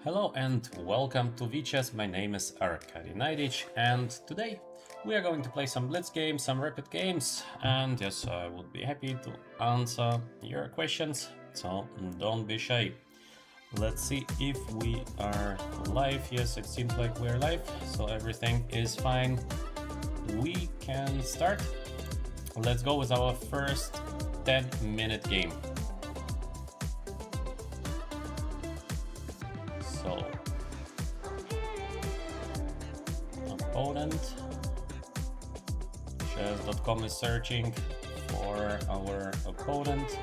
Hello and welcome to VChess. My name is Arkadij Naiditsch and today we are going to play some Blitz games, some rapid games, and yes, I would be happy to answer your questions, so don't be shy. Let's see if we are live. Yes, it seems like we're live, so everything is fine. We can start. Let's go with our first 10-minute game. So, opponent, chess.com is searching for our opponent.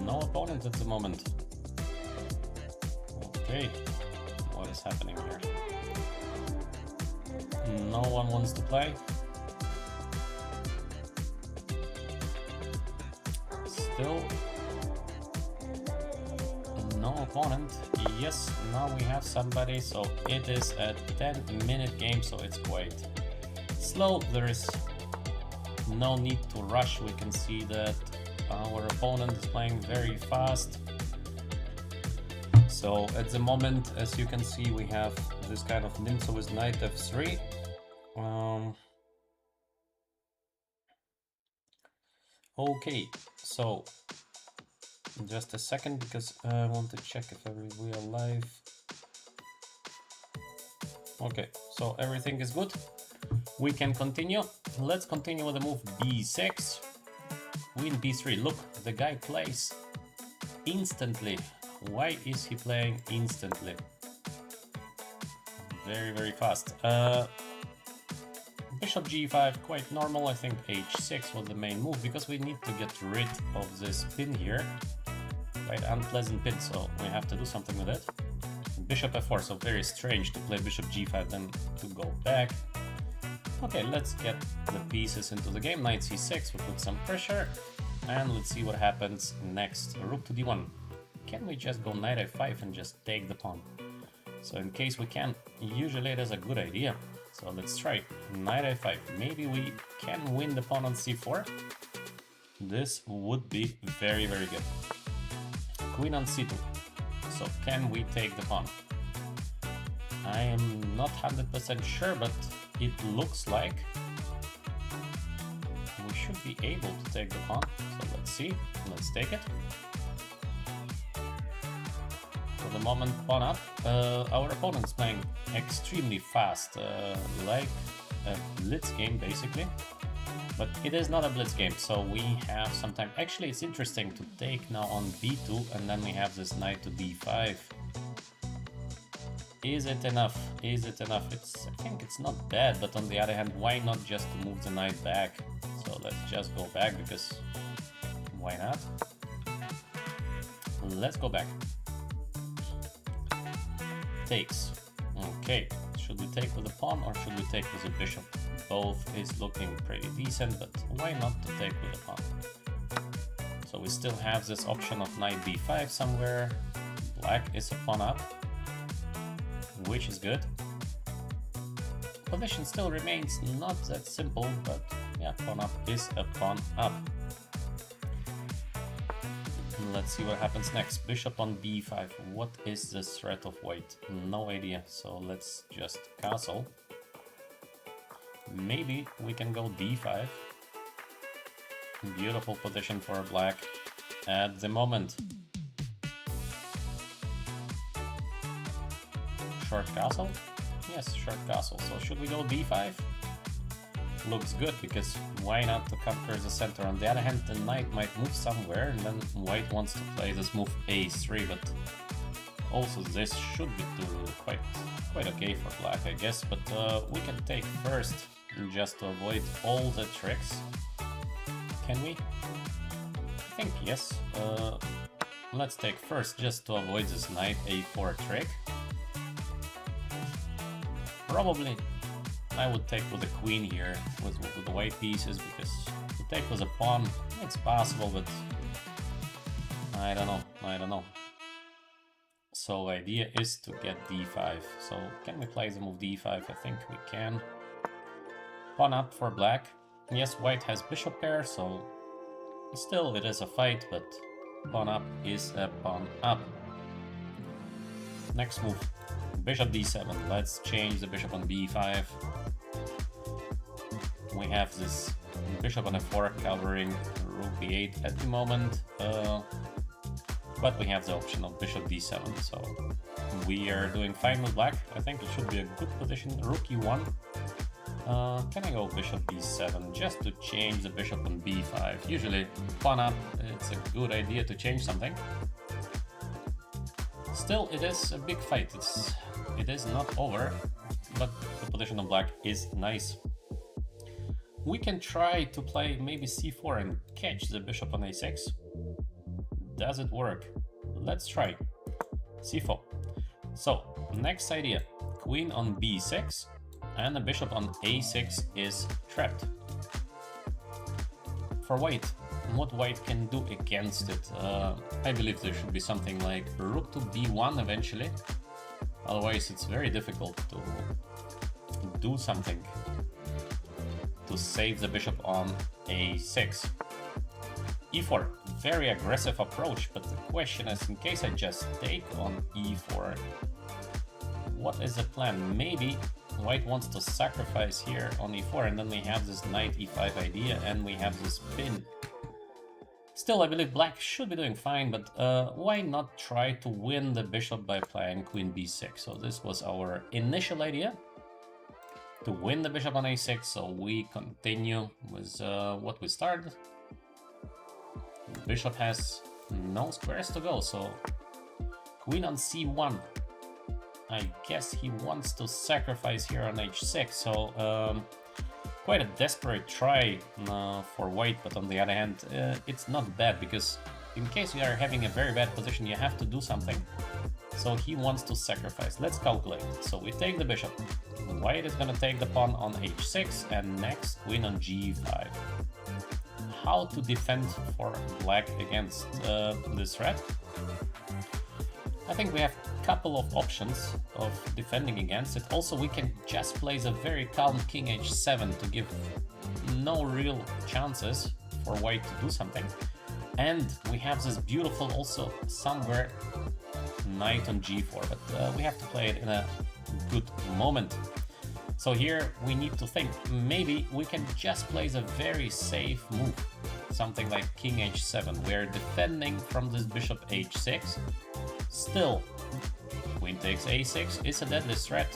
No opponent at the moment. Okay, what is happening here? No one wants to play. Still no opponent. Yes, now we have somebody, so it is a 10-minute game, so it's quite slow. There is no need to rush. We can see that our opponent is playing very fast. So at the moment, as you can see, we have this kind of Nimzo with knight f3. Okay, so just a second, because I want to check if we are live. Okay, so everything is good. We can continue. Let's continue with the move b6. Queen b3. Look, the guy plays instantly. Why is he playing instantly? Very, very fast. Bishop g5, quite normal. I think h6 was the main move, because we need to get rid of this pin here. Quite unpleasant pin, so we have to do something with it. Bishop f4, so very strange to play bishop g5 then to go back. Okay, let's get the pieces into the game. Knight c6, we put some pressure, and let's see what happens next. Rook to d1. Can we just go knight f5 and just take the pawn? So in case we can, usually it is a good idea. So let's try knight f5. Maybe we can win the pawn on c4. This would be very, very good. Queen on c2. So can we take the pawn? I am not 100% sure, but it looks like we should be able to take the pawn. So let's see. Let's take it. For the moment, pawn up. Our opponent is playing extremely fast, like a Blitz game basically. But it is not a Blitz game, so we have some time. Actually, it's interesting to take now on b2, and then we have this knight to d5. Is it enough? Is it enough? I think it's not bad, but on the other hand, why not just move the knight back? So let's just go back, because why not? Let's go back. Takes. Okay, should we take with the pawn or should we take with the bishop? Both is looking pretty decent, but why not to take with the pawn? So we still have this option of knight b5 somewhere. Black is a pawn up, which is good. Position still remains not that simple, but yeah, pawn up is a pawn up. Let's see what happens next. Bishop on b5. What is the threat of white? No idea. So let's just castle. Maybe we can go d5. Beautiful position for black at the moment. Short castle? Yes, short castle. So should we go d5? Looks good, because why not to conquer the center? On the other hand, the knight might move somewhere, and then white wants to play this move a3, but also this should be quite okay for black, I guess. But we can take first, just to avoid all the tricks. Can we? I think yes. Let's take first, just to avoid this knight a4 trick. Probably I would take with the queen here, with the white pieces, because to take with a pawn, it's possible, but I don't know. So idea is to get d5. So can we play the move d5? I think we can. Pawn up for black. Yes, white has bishop pair, so still it is a fight, but pawn up is a pawn up. Next move, bishop d7. Let's change the bishop on b5. We have this bishop on f4 covering rook b8 at the moment, but we have the option of bishop d7, so we are doing fine with black. I think it should be a good position. Rook e1. Can I go bishop b7 just to change the bishop on b5? Usually pawn up, it's a good idea to change something. Still, it is a big fight. It is not over, but the position of black is nice. We can try to play maybe c4 and catch the bishop on a6. Does it work? Let's try. c4. So, next idea. Queen on b6 and the bishop on a6 is trapped. For white, what white can do against it? I believe there should be something like rook to b1 eventually. Otherwise, it's very difficult to do something to save the bishop on a6. e4, very aggressive approach, but the question is, in case I just take on e4, what is the plan? Maybe white wants to sacrifice here on e4, and then we have this knight e5 idea, and we have this pin. Still, I believe black should be doing fine, but why not try to win the bishop by playing queen b6? So this was our initial idea, to win the bishop on a6, so we continue with what we started. The bishop has no squares to go, so queen on c1. I guess he wants to sacrifice here on h6, so quite a desperate try for white, but on the other hand, it's not bad, because in case you are having a very bad position, you have to do something. So he wants to sacrifice. Let's calculate. So we take the bishop. White is going to take the pawn on h6, and next queen on g5. How to defend for black against this threat? I think we have a couple of options of defending against it. Also, we can just play the very calm king h7 to give no real chances for white to do something. And we have this beautiful also somewhere knight on g4, but we have to play it in a good moment. So here we need to think, maybe we can just play the very safe move, something like king h7. We're defending from this bishop h6. Still, queen takes a6 is a deadly threat.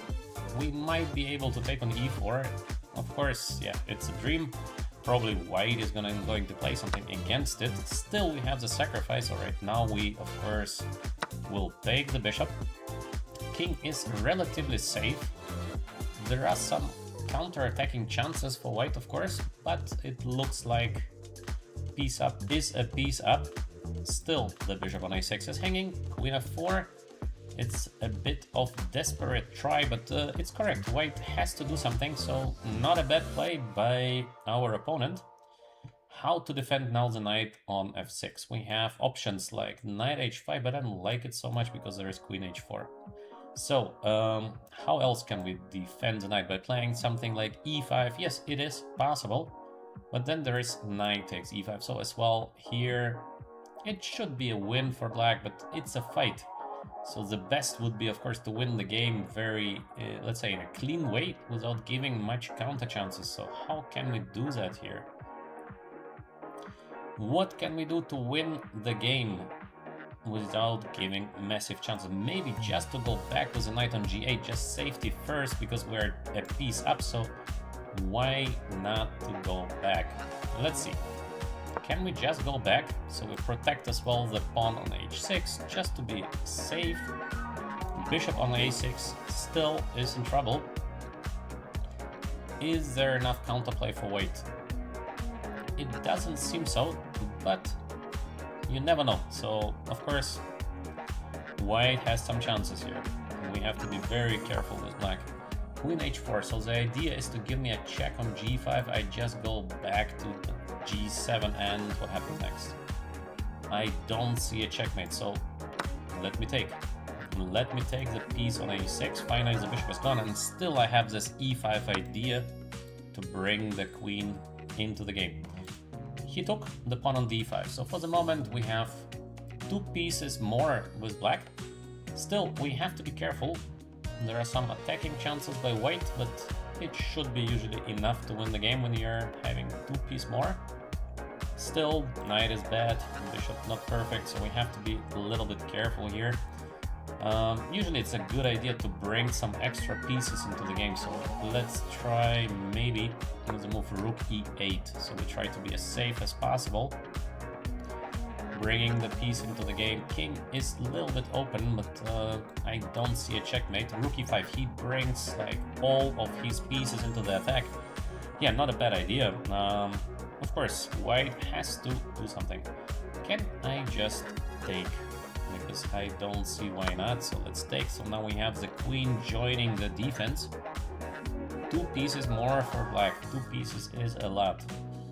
We might be able to take on e4. Of course, yeah, it's a dream. Probably white is going to play something against it. Still, we have the sacrifice. So right now we, of course, will take the bishop. King is relatively safe. There are some counter-attacking chances for white, of course, but it looks like piece up is a piece up. Still, the bishop on a6 is hanging. Queen f4. It's a bit of desperate try, but it's correct. White has to do something, so not a bad play by our opponent. How to defend now the knight on f6? We have options like knight h5, but I don't like it so much because there is queen h4. So, how else can we defend the knight? By playing something like e5? Yes, it is possible, but then there is knight takes e5. So as well, here it should be a win for black, but it's a fight. So the best would be, of course, to win the game very, let's say, in a clean way without giving much counter chances. So how can we do that here? What can we do to win the game without giving massive chances? Maybe just to go back with the knight on g8, just safety first, because we're a piece up, so why not to go back? Let's see. Can we just go back? So we protect as well the pawn on h6, just to be safe. Bishop on a6 still is in trouble. Is there enough counterplay for white? It doesn't seem so, but you never know. So, of course, white has some chances here. We have to be very careful with black. Queen h4, so the idea is to give me a check on g5. I just go back to g7, and what happens next? I don't see a checkmate, so let me take. Let me take the piece on a6. Finally, the bishop is gone, and still I have this e5 idea to bring the queen into the game. He took the pawn on d5, so for the moment we have two pieces more with black. Still, we have to be careful. There are some attacking chances by white, but it should be usually enough to win the game when you're having 2 pieces more. Still, knight is bad, bishop not perfect, so we have to be a little bit careful here. Usually it's a good idea to bring some extra pieces into the game, so let's try maybe the move rook e8, so we try to be as safe as possible. Bringing the piece into the game, king is a little bit open, but I don't see a checkmate. Rook e5, he brings like all of his pieces into the attack. Yeah, not a bad idea. Of course, white has to do something. Can I just take? Because I don't see why not, so let's take. So now we have the queen joining the defense. 2 pieces more for black. 2 pieces is a lot.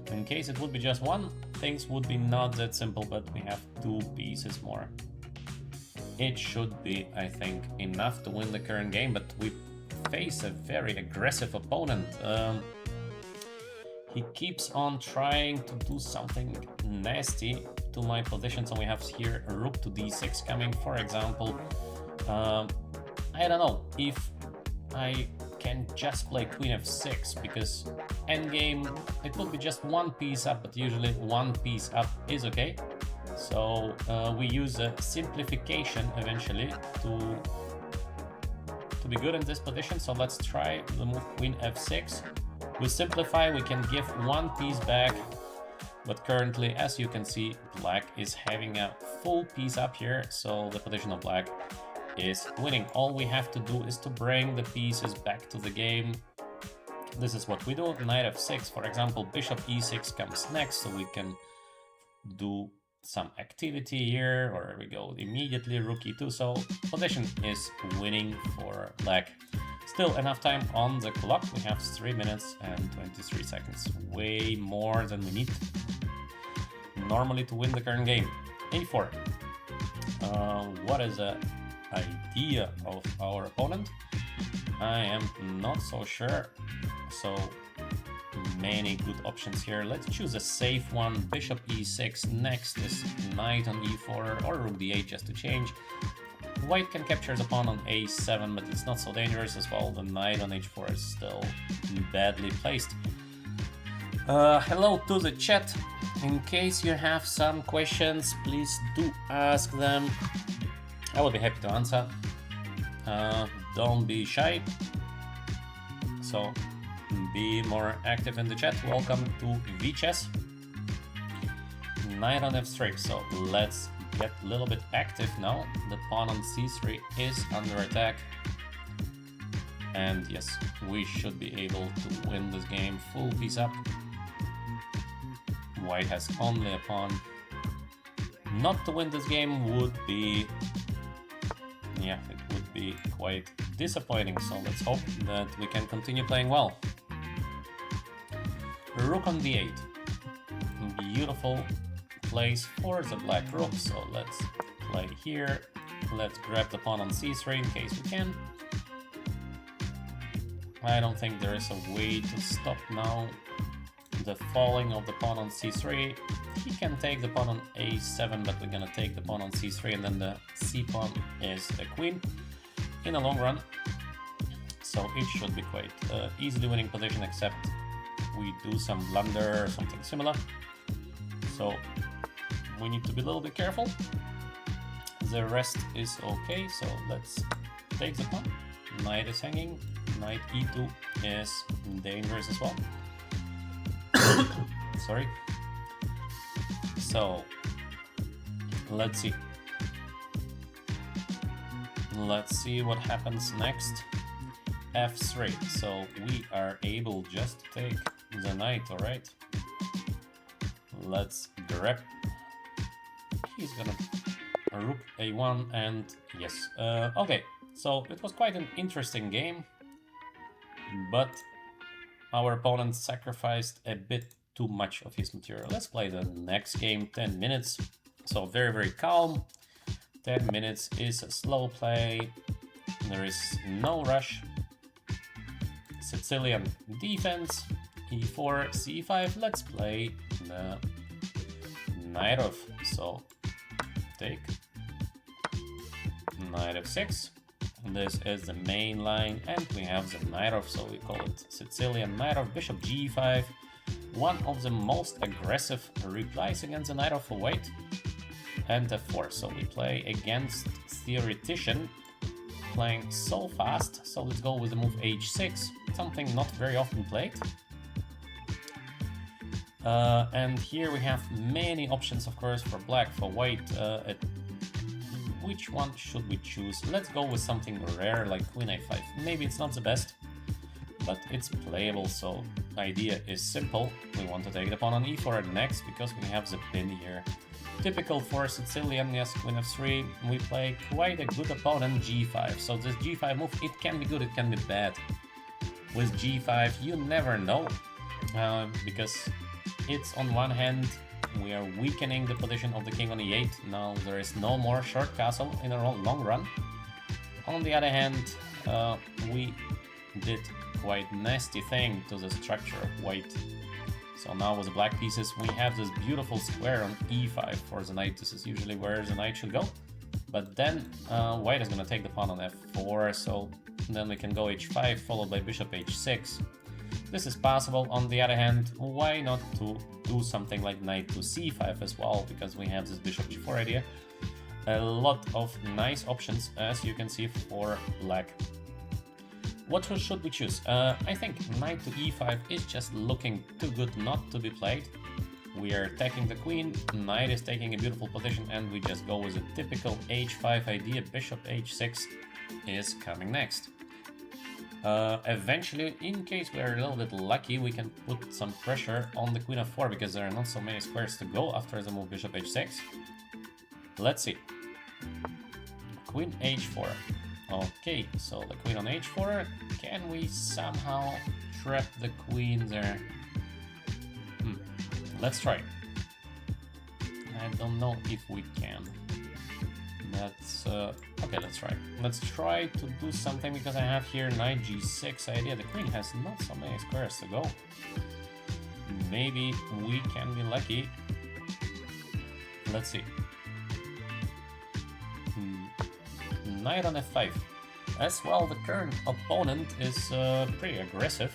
In case it would be just 1, things would be not that simple, but we have 2 pieces more. It should be, I think, enough to win the current game, but we face a very aggressive opponent. He keeps on trying to do something nasty to my position, so we have here a rook to d6 coming, for example. I don't know if I can just play queen f6, because endgame it will be just 1 piece up, but usually 1 piece up is okay. So we use a simplification eventually to be good in this position. So let's try the move queen f6. We simplify, we can give 1 piece back, but currently, as you can see, black is having a full piece up here, so the position of black is winning. All we have to do is to bring the pieces back to the game. This is what we do. Knight f6, for example, bishop e6 comes next, so we can do some activity here, or we go immediately rook e2, so position is winning for black. Still enough time on the clock. We have 3 minutes and 23 seconds. Way more than we need normally to win the current game. a4. What is the idea of our opponent? I am not so sure. So many good options here. Let's choose a safe one. Bishop e6. Next is knight on e4 or rook d8 just to change. White can capture the pawn on a7, but it's not so dangerous as well. The knight on h4 is still badly placed. Hello to the chat. In case you have some questions, please do ask them. I will be happy to answer. Don't be shy. So be more active in the chat. Welcome to VChess. Knight on f3. So let's get a little bit active now. The pawn on c3 is under attack, and yes, we should be able to win this game full piece up. White has only a pawn. Not to win this game would be, yeah, it would be quite disappointing, so let's hope that we can continue playing well. Rook on d8. Beautiful place for the black rook, so let's play here. Let's grab the pawn on c3 in case we can. I don't think there is a way to stop now the falling of the pawn on c3. He can take the pawn on a7, but we're gonna take the pawn on c3, and then the c pawn is the queen in the long run. So it should be quite easily winning position, except we do some blunder or something similar. So we need to be a little bit careful. The rest is okay, so let's take the pawn. Knight is hanging. Knight e2 is dangerous as well. Sorry. So let's see. Let's see what happens next. f3. So we are able just to take the knight, alright? Let's grab. He's gonna rook a1, and yes. Okay, so it was quite an interesting game, but our opponent sacrificed a bit too much of his material. Let's play the next game, 10 minutes. So very, very calm. 10 minutes is a slow play. There is no rush. Sicilian defense, e4, c5. Let's play the knight off. So take knight f6. This is the main line, and we have the knight off, so we call it Sicilian knight off, bishop g5. One of the most aggressive replies against the knight off for white, and f4. So we play against theoretician, playing so fast. So let's go with the move h6, something not very often played. And here we have many options, of course, for black, for white. Which one should we choose? Let's go with something rare like queen a5. Maybe it's not the best, but it's playable, so the idea is simple. We want to take the pawn on e4 next because we have the pin here. Typical for Sicilian, yes, queen f3. We play quite a good opponent, g5. So this g5 move, it can be good, it can be bad. With g5, you never know, because it's on one hand, we are weakening the position of the king on e8. Now there is no more short castle in a long run. On the other hand, we did quite nasty thing to the structure of white. So now with the black pieces, we have this beautiful square on e5 for the knight. This is usually where the knight should go. But then white is going to take the pawn on f4, so then we can go h5 followed by bishop h6. This is possible. On the other hand, why not to do something like knight to c5 as well, because we have this bishop g4 idea. A lot of nice options, as you can see, for black. What should we choose? I think knight to e5 is just looking too good not to be played. We are attacking the queen, knight is taking a beautiful position, and we just go with a typical h5 idea. Bishop h6 is coming next. Eventually, in case we are a little bit lucky, we can put some pressure on the queen f4 because there are not so many squares to go after the move bishop h6. Let's see. Queen h4. Okay, so the queen on h4. Can we somehow trap the queen there? Let's try. I don't know if we can. That's okay, let's try. Let's try to do something because I have here knight g6 idea. The queen has not so many squares to go. Maybe we can be lucky. Let's see. Knight on f5. As well, the current opponent is pretty aggressive.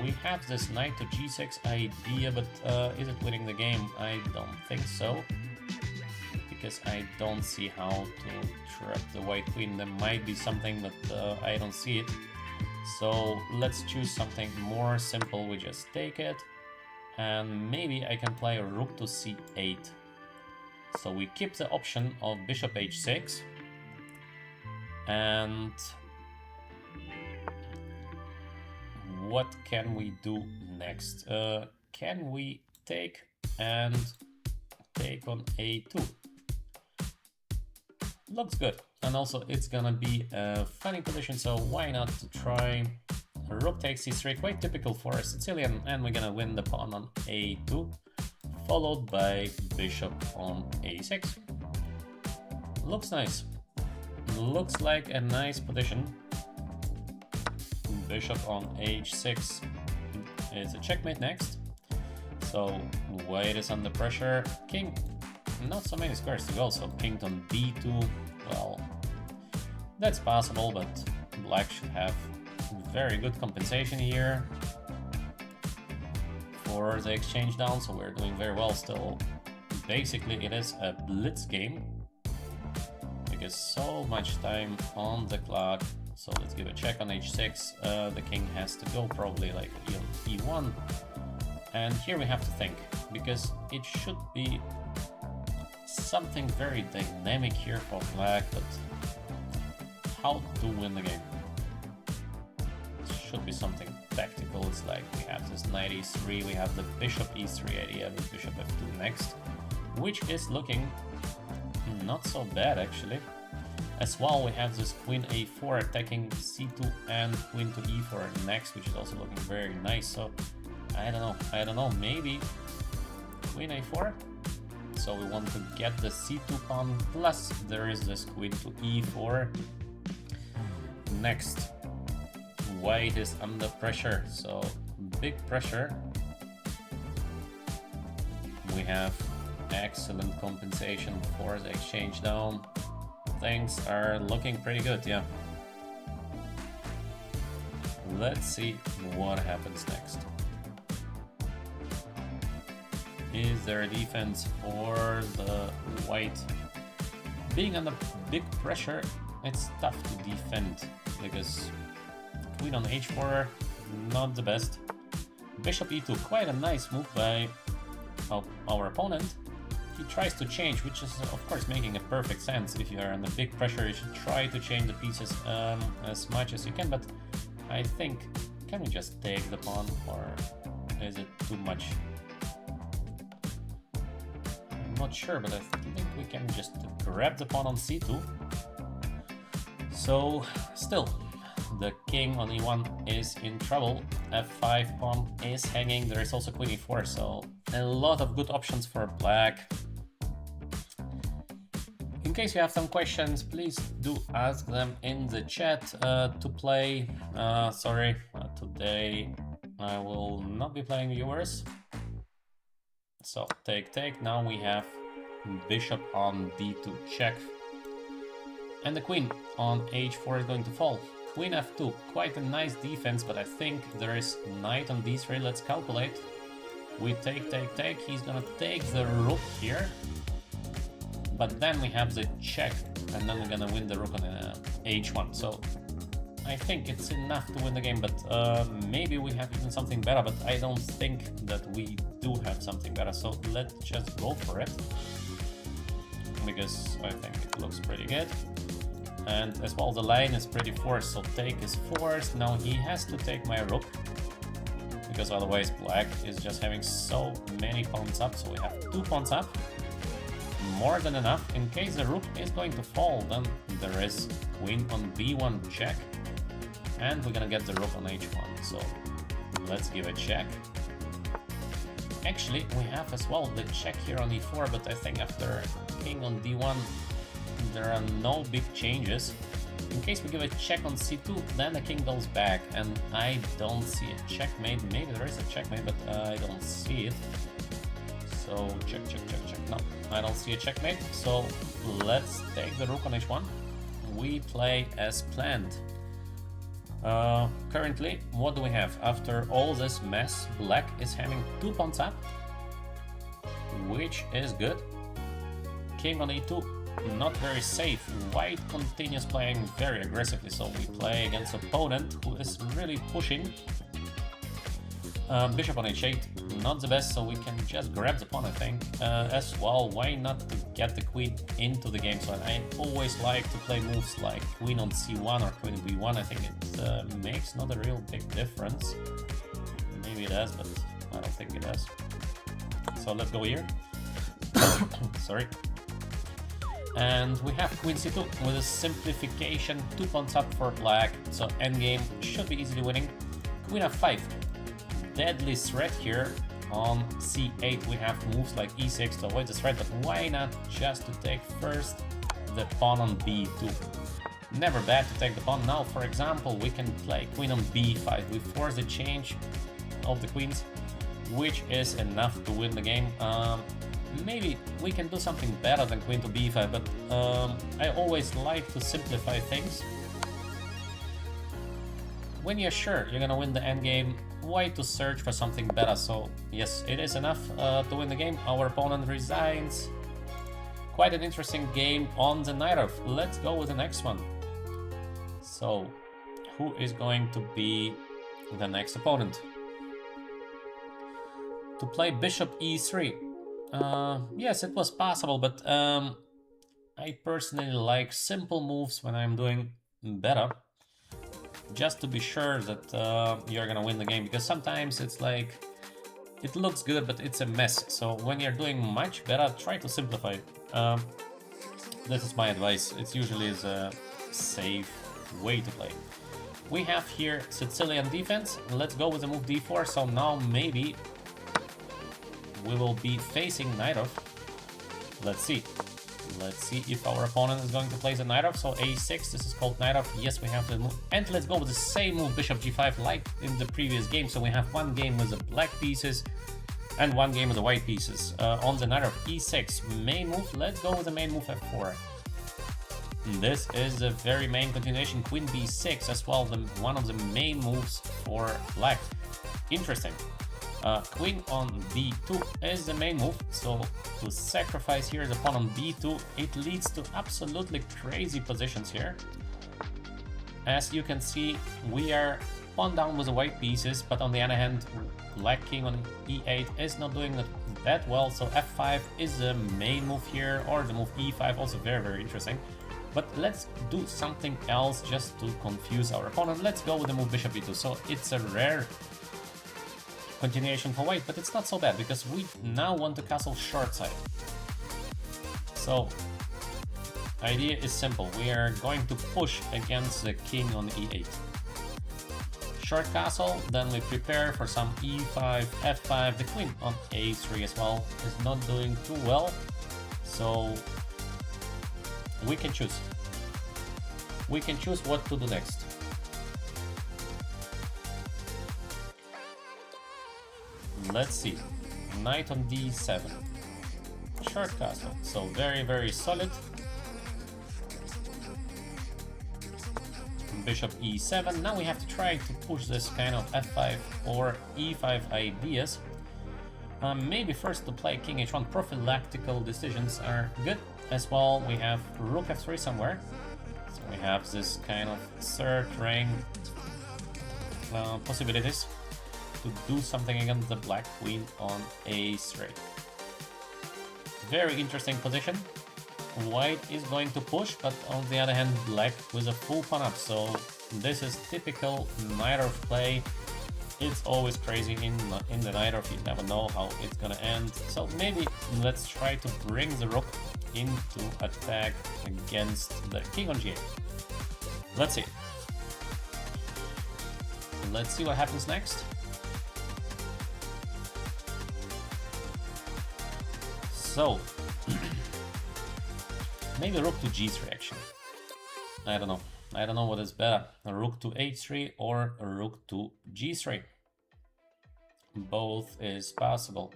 We have this knight to g6 idea, but is it winning the game? I don't think so. Because I don't see how to trap the white queen. There might be something, but I don't see it. So let's choose something more simple. We just take it, and maybe I can play rook to c8. So we keep the option of bishop h6, and what can we do next? Can we take and take on a2? Looks good, and also it's gonna be a funny position, so why not try rook takes c3, quite typical for a Sicilian, and we're gonna win the pawn on a2, followed by bishop on a6. Looks nice. Looks like a nice position. Bishop on h6 is a checkmate next. So white is under pressure. King, not so many squares to go, so king on b2, well, that's possible, but black should have very good compensation here for the exchange down, so we're doing very well still. Basically, it is a blitz game because so much time on the clock. So let's give a check on h6. The king has to go probably like e1, and here we have to think, because it should be something very dynamic here for black, but how to win the game? It should be something tactical. It's like we have this knight e3, we have the bishop e3 idea with bishop f2 next, which is looking not so bad actually. As well, we have this queen a4 attacking c2 and queen to e4 next, which is also looking very nice. So I don't know, maybe queen a4. So we want to get the c2 pawn, plus there is this queen to e4. Next, white is under pressure, so big pressure. We have excellent compensation for the exchange down. things are looking pretty good, yeah. Let's see what happens next. Is there a defense for the white? Being under big pressure, it's tough to defend because queen on h4, not the best. Bishop e2, quite a nice move by our opponent. He tries to change, which is of course making a perfect sense. If you are under big pressure, you should try to change the pieces as much as you can, but I think, can we just take the pawn, or is it too much? I'm not sure, but I think we can just grab the pawn on c2. So, still, the king on e1 is in trouble. f5 pawn is hanging. There is also queen e4, so a lot of good options for black. In case you have some questions, please do ask them in the chat. To play, today I will not be playing viewers. So take. Now we have bishop on d2 check, and the queen on h4 is going to fall. Queen f2, quite a nice defense, but I think there is knight on d3. Let's calculate. We take. He's gonna take the rook here, but then we have the check, and then we're gonna win the rook on h1. So I think it's enough to win the game, but maybe we have even something better, but I don't think that we do have something better. So let's just go for it, because I think it looks pretty good. And as well, the line is pretty forced, so take is forced. Now he has to take my rook, because otherwise black is just having so many pawns up. So we have 2 pawns up, more than enough. In case the rook is going to fall, then there is queen on b1 check, and we're gonna get the rook on h1. So let's give a check. Actually, we have as well the check here on e4, but I think after king on d1 there are no big changes. In case we give a check on c2, then the king goes back, and I don't see a checkmate. Maybe there is a checkmate, but I don't see it. So check. No, I don't see a checkmate. So let's take the rook on h1. We play as planned. Currently, what do we have? After all this mess, black is having 2 pawns up, which is good. King on e2, not very safe. White continues playing very aggressively, so we play against opponent who is really pushing. Bishop on h8, not the best, so we can just grab the pawn, I think. As well, why not to get the queen into the game? So I always like to play moves like queen on c1 or queen on b1. I think it makes not a real big difference. Maybe it does, but I don't think it does. So let's go here. Sorry. And we have queen c2 with a simplification, 2 pawns up for black, so endgame should be easily winning. Queen f5, deadly threat here. On c8 we have moves like e6 to avoid the threat, but why not just to take first the pawn on b2? Never bad to take the pawn. Now, for example, we can play queen on b5. We force the change of the queens, which is enough to win the game. Maybe we can do something better than queen to b5, but I always like to simplify things. When you're sure you're gonna win the endgame, why to search for something better? So yes, it is enough to win the game. Our opponent resigns. Quite an interesting game on the Naiditsch. Let's go with the next one. So, who is going to be the next opponent? To play bishop e3. Yes, it was possible, but I personally like simple moves when I'm doing better, just to be sure that you're gonna win the game, because sometimes it's like, it looks good, but it's a mess. So when you're doing much better, try to simplify it. This is my advice. It usually is a safe way to play. We have here Sicilian defense. Let's go with the move d4. So now maybe we will be facing Naiditsch. Let's see. Let's see if our opponent is going to play the Naiditsch. So a6, this is called Naiditsch. Yes, we have the move. And let's go with the same move, bishop g5, like in the previous game. So we have one game with the black pieces and one game with the white pieces. On the Naiditsch, e6, main move. Let's go with the main move f4. This is a very main continuation, queen b6 as well, one of the main moves for black. Interesting. Queen on d2 is the main move, so to sacrifice here the pawn on b2, it leads to absolutely crazy positions here. As you can see, we are pawn down with the white pieces, but on the other hand, black king on e8 is not doing that well, so f5 is the main move here, or the move e5, also very interesting. But let's do something else just to confuse our opponent. Let's go with the move bishop e2. So it's a rare continuation for white, but it's not so bad because we now want to castle short side. So idea is simple. We are going to push against the king on e8. Short castle, then we prepare for some e5, f5. The queen on a3 as well is not doing too well, so we can choose. We can choose what to do next. Let's see. Knight on d7. Short castle. So very solid. Bishop e7. Now we have to try to push this kind of f5 or e5 ideas. Maybe first to play king h1. Prophylactical decisions are good. As well, we have rook f3 somewhere. So we have this kind of third rank possibilities to do something against the black queen on a3. Very interesting position. White is going to push, but on the other hand, black with a full pawn up. So this is typical Naiditsch play. It's always crazy in the Naiditsch. You never know how it's gonna end. So maybe let's try to bring the rook into attack against the king on g8. Let's see. Let's see what happens next. So maybe rook to g3 actually. I don't know. I don't know what is better, a rook to h3 or a rook to g3. Both is possible.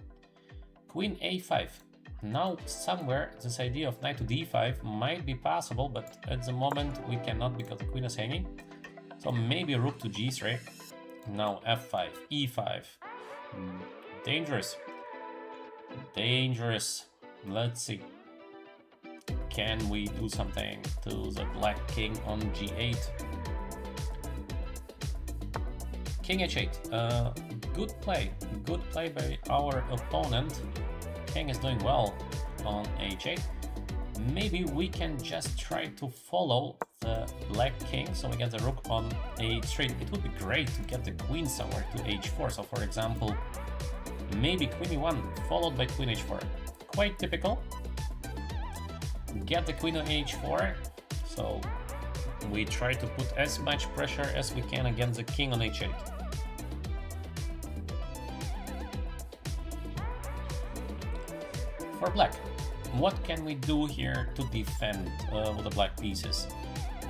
Queen a5. Now somewhere this idea of knight to d5 might be possible, but at the moment we cannot because the queen is hanging. So maybe rook to g3. Now f5, e5. Dangerous. Dangerous. Let's see. Can we do something to the black king on g8? King h8. Good play by our opponent. King is doing well on h8. Maybe we can just try to follow the black king, so we get the rook on h3. It would be great to get the queen somewhere to h4. So for example, maybe queen e1 followed by queen h4. Quite typical. Get the queen on h4. So we try to put as much pressure as we can against the king on h8. For black, what can we do here to defend with the black pieces?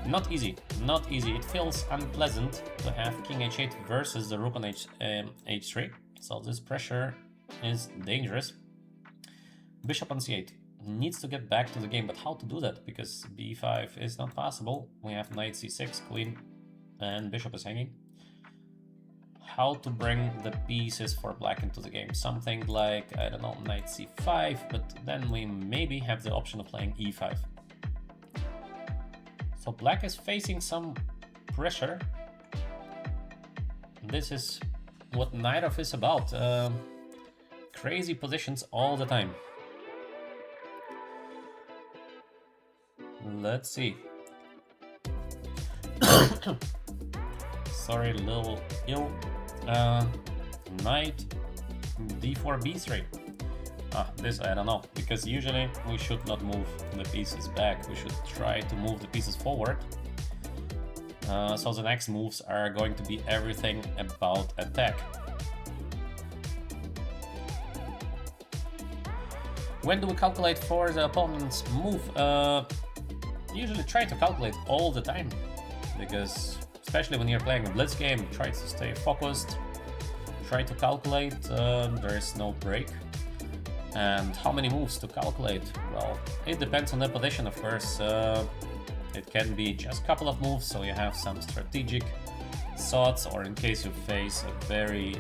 Not easy, not easy. It feels unpleasant to have king h8 versus the rook on h3. So this pressure is dangerous. Bishop on c8 needs to get back to the game, but how to do that? Because b5 is not possible. We have knight c6, queen, and bishop is hanging. How to bring the pieces for black into the game? Something like, I don't know, knight c5, but then we maybe have the option of playing e5. So black is facing some pressure. This is what Naiditsch is about. Crazy positions all the time. Let's see. Sorry, a little ill. Knight d4 b3. This I don't know, because usually we should not move the pieces back. We should try to move the pieces forward. So the next moves are going to be everything about attack. When do we calculate for the opponent's move? Usually try to calculate all the time, because especially when you're playing a Blitz game, try to stay focused, try to calculate, there is no break. And how many moves to calculate? Well, it depends on the position, of course. It can be just a couple of moves, so you have some strategic thoughts, or in case you face a very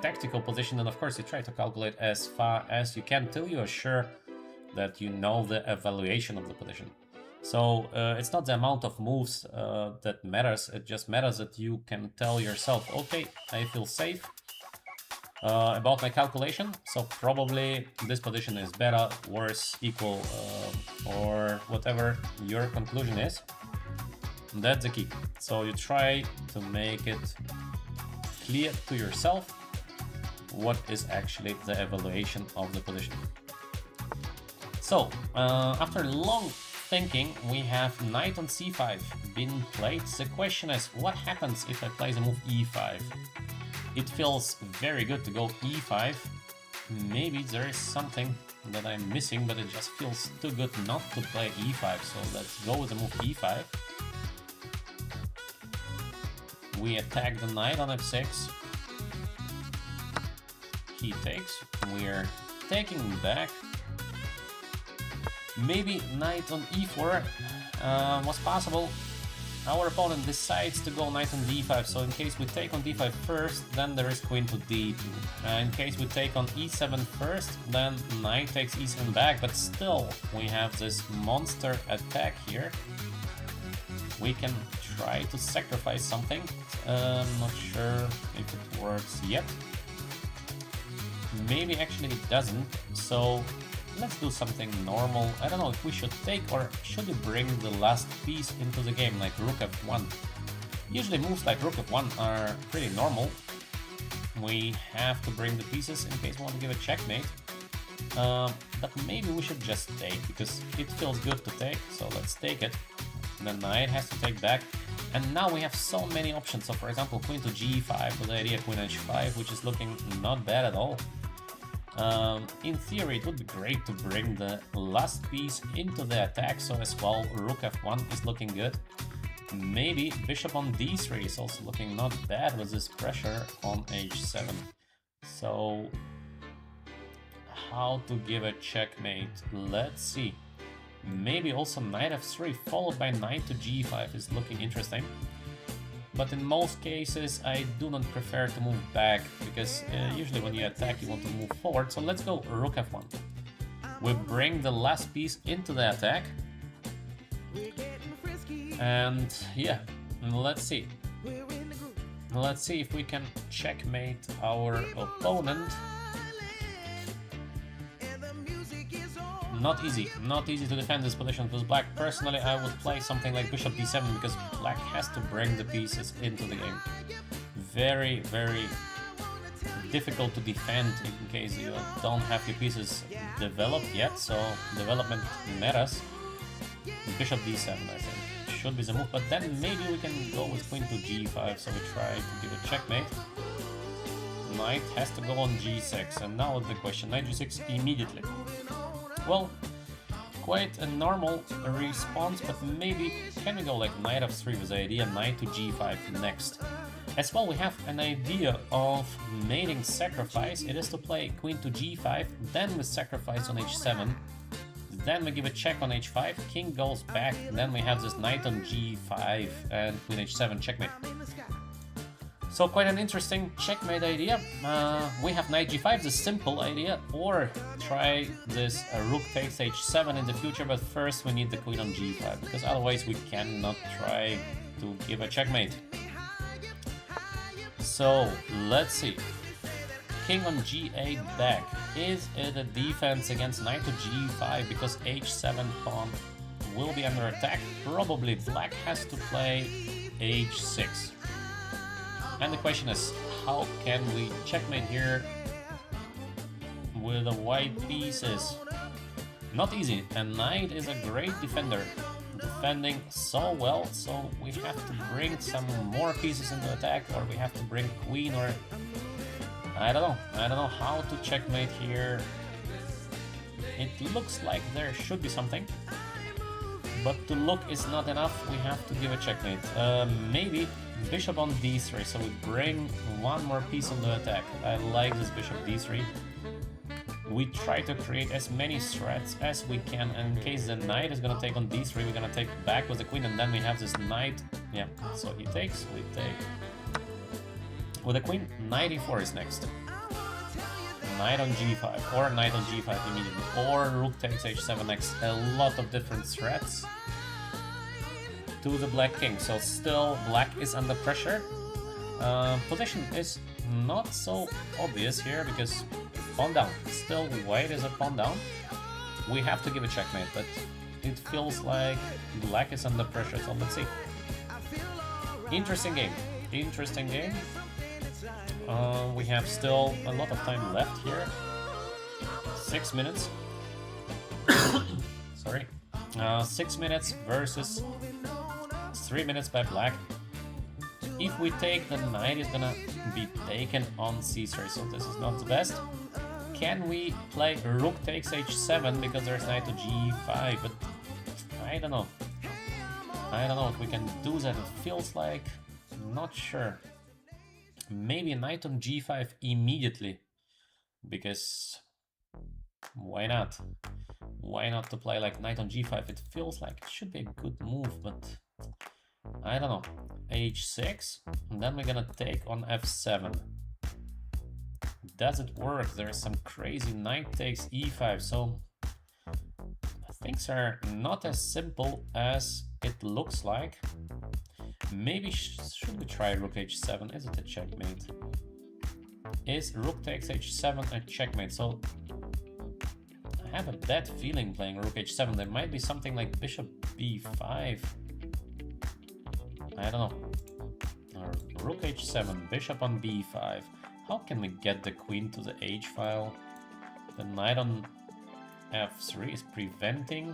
tactical position, then of course you try to calculate as far as you can till you are sure that you know the evaluation of the position. So it's not the amount of moves that matters, it just matters that you can tell yourself, okay, I feel safe about my calculation, so probably this position is better, worse, equal, or whatever your conclusion is. That's the key. So you try to make it clear to yourself what is actually the evaluation of the position. So after long thinking, we have knight on c5 been played. The question is, what happens if I play the move e5? It feels very good to go e5. Maybe there is something that I'm missing, but it just feels too good not to play e5. So let's go with the move e5. We attack the knight on f6. He takes. We're taking back. Maybe knight on e4 was possible. Our opponent decides to go knight on d5, so in case we take on d5 first, then there is queen to d2. In case we take on e7 first, then knight takes e7 back, but still we have this monster attack here. We can try to sacrifice something. Not sure if it works yet. Maybe actually it doesn't, so let's do something normal. I don't know if we should take, or should we bring the last piece into the game, like rook f1. Usually moves like rook f1 are pretty normal. We have to bring the pieces in case we want to give a checkmate. But maybe we should just take, because it feels good to take, so let's take it. The knight has to take back. And now we have so many options. So for example, queen to g5 with the idea queen h5, which is looking not bad at all. In theory, it would be great to bring the last piece into the attack, so as well rook f1 is looking good. Maybe bishop on d3 is also looking not bad with this pressure on h7. So how to give a checkmate? Let's see. Maybe also knight f3 followed by knight to g5 is looking interesting. But in most cases, I do not prefer to move back, because usually when you attack, you want to move forward. So let's go rook f1. We bring the last piece into the attack. And yeah, let's see. Let's see if we can checkmate our opponent. Not easy to defend this position with black. Personally, I would play something like bishop d7, because black has to bring the pieces into the game. Very, very difficult to defend in case you don't have your pieces developed yet, so development matters. Bishop d7, I think, should be the move, but then maybe we can go with queen to g5, so we try to give a checkmate. Knight has to go on g6, and now the question, knight g6 immediately. Well, quite a normal response, but maybe can we go like knight f3 with the idea knight to g5 next. As well, we have an idea of mating sacrifice. It is to play queen to g5, then we sacrifice on h7, then we give a check on h5, king goes back, then we have this knight on g5 and queen h7 checkmate. So quite an interesting checkmate idea. We have knight g5, the simple idea, or try this rook takes h7 in the future, but first we need the queen on g5, because otherwise we cannot try to give a checkmate. So let's see. King on g8 back. Is it a defense against knight to g5, because h7 pawn will be under attack? Probably black has to play h6. And the question is, how can we checkmate here with the white pieces? Not easy, and knight is a great defender, defending so well, so we have to bring some more pieces into attack, or we have to bring queen, or I don't know how to checkmate here. It looks like there should be something, but to look is not enough, we have to give a checkmate. Maybe bishop on d3, so we bring one more piece on the attack. I like this bishop d3. we try to create as many threats as we can, and in case the knight is gonna take on d3, we're gonna take back with the queen, and then we have this knight. Yeah, so he takes, we take with the queen. Knight e4 is next. Knight on g5, or knight on g5 immediately, or rook takes h7 next. A lot of different threats to the black king, so still black is under pressure. Position is not so obvious here because pawn down. Still white is a pawn down. We have to give a checkmate, but it feels like black is under pressure, so let's see. Interesting game. Interesting game. We have still a lot of time left here. 6 minutes. Sorry. 6 minutes versus 3 minutes by black. If we take, the knight is gonna be taken on c3, so this is not the best. Can we play rook takes h7 because there's knight to g5, but I don't know. I don't know if we can do that. It feels like, not sure. Maybe knight on g5 immediately, because why not? Why not to play like knight on g5? It feels like it should be a good move, but I don't know. h6, and then we're gonna take on f7. Does it work? There's some crazy knight takes e5, so things are not as simple as it looks like. Maybe should we try rook h7? Is it a checkmate? Is rook takes h7 a checkmate? So I have a bad feeling playing rook h7. There might be something like bishop b5. I don't know. Or rook h7, bishop on b5. How can we get the queen to the h file? The knight on f3 is preventing.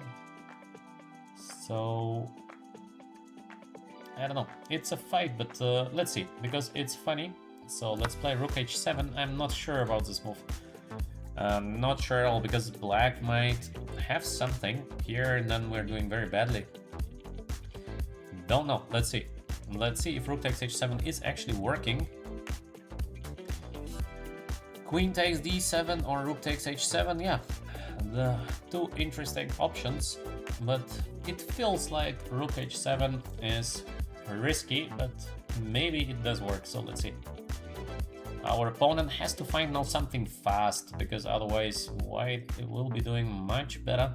So I don't know. It's a fight, but let's see, because it's funny. So let's play rook h7. I'm not sure about this move. Not sure at all, because black might have something here, and then we're doing very badly. Don't know. Let's see. Let's see if rook takes h7 is actually working. Queen takes d7 or rook takes h7. Yeah, the two interesting options, but it feels like rook h7 is risky, but maybe it does work. So let's see. Our opponent has to find now something fast, because otherwise white will be doing much better.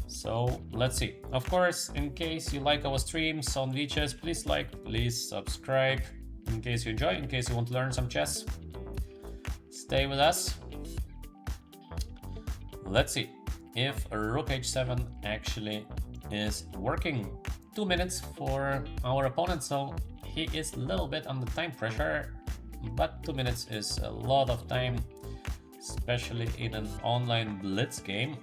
So let's see. Of course, in case you like our streams on VChess, please like, please subscribe. In case you enjoy, in case you want to learn some chess, stay with us. Let's see if rook h7 actually is working. 2 minutes for our opponent, so he is a little bit under time pressure, but 2 minutes is a lot of time, especially in an online Blitz game.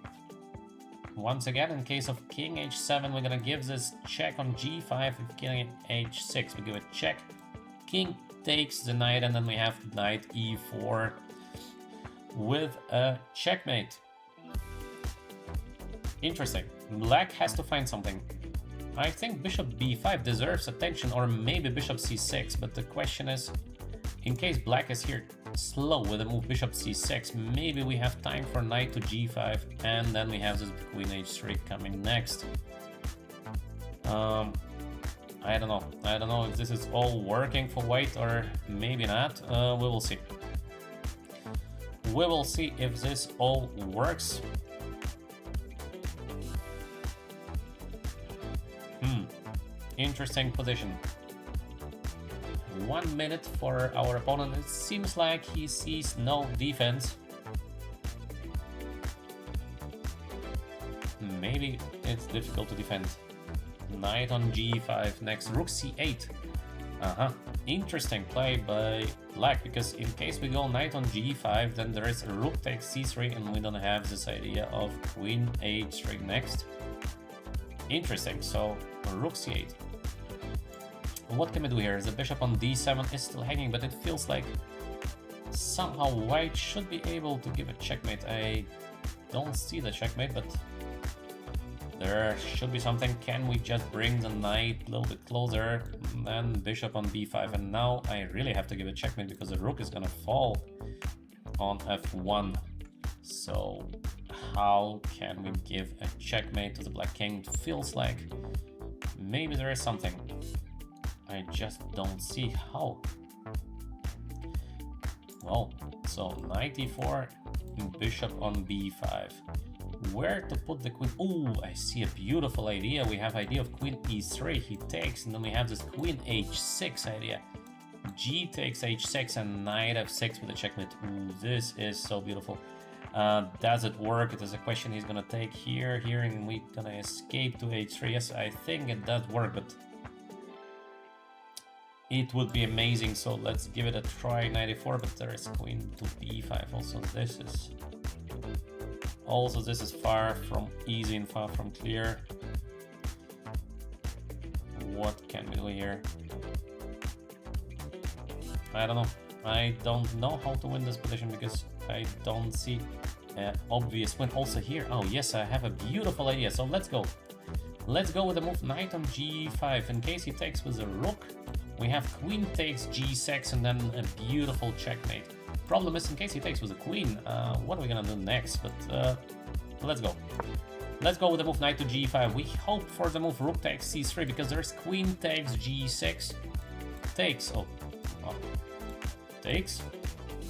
Once again, in case of king h7, we're gonna give this check on g5. If king h6, we give a check. King takes the knight, and then we have knight e4 with a checkmate. Interesting. Black has to find something. I think bishop b5 deserves attention, or maybe bishop c6, but the question is, in case black is here slow with the move bishop c6, maybe we have time for knight to g5, and then we have this queen h3 coming next. I don't know. I don't know if this is all working for white or maybe not. We will see. We will see if this all works. Interesting position. 1 minute for our opponent. It seems like he sees no defense. Maybe it's difficult to defend. Knight on g5 next. Rook c8. Interesting play by black, because in case we go knight on g5, then there is a rook takes c3, and we don't have this idea of queen h3 next. Interesting. So rook c8. What can we do here? The bishop on d7 is still hanging, but it feels like somehow white should be able to give a checkmate. I don't see the checkmate, but there should be something. Can we just bring the knight a little bit closer? Then bishop on b5, and now I really have to give a checkmate because the rook is gonna fall on f1. So how can we give a checkmate to the black king? It feels like maybe there is something. I just don't see how. Well, so knight e4, bishop on b5. Where to put the queen? Oh, I see a beautiful idea. We have idea of queen e3, he takes, and then we have this queen h6 idea. G takes h6 and knight f6 with a checkmate. Ooh, this is so beautiful. Does it work? It is a question he's gonna take here, and we're gonna escape to h3. Yes, I think it does work, but it would be amazing. So let's give it a try. Knight e4, but there is queen to b5. Also, this is far from easy and far from clear. What can we do here? I don't know. I don't know how to win this position because I don't see an obvious win. Also here, oh yes, I have a beautiful idea. So let's go. Let's go with the move knight on g5. In case he takes with a rook, we have queen takes g6 and then a beautiful checkmate. Problem is, in case he takes with a queen, what are we gonna do next? But let's go. Let's go with the move knight to g5. We hope for the move rook takes c3 because there's queen takes g6. Takes, takes,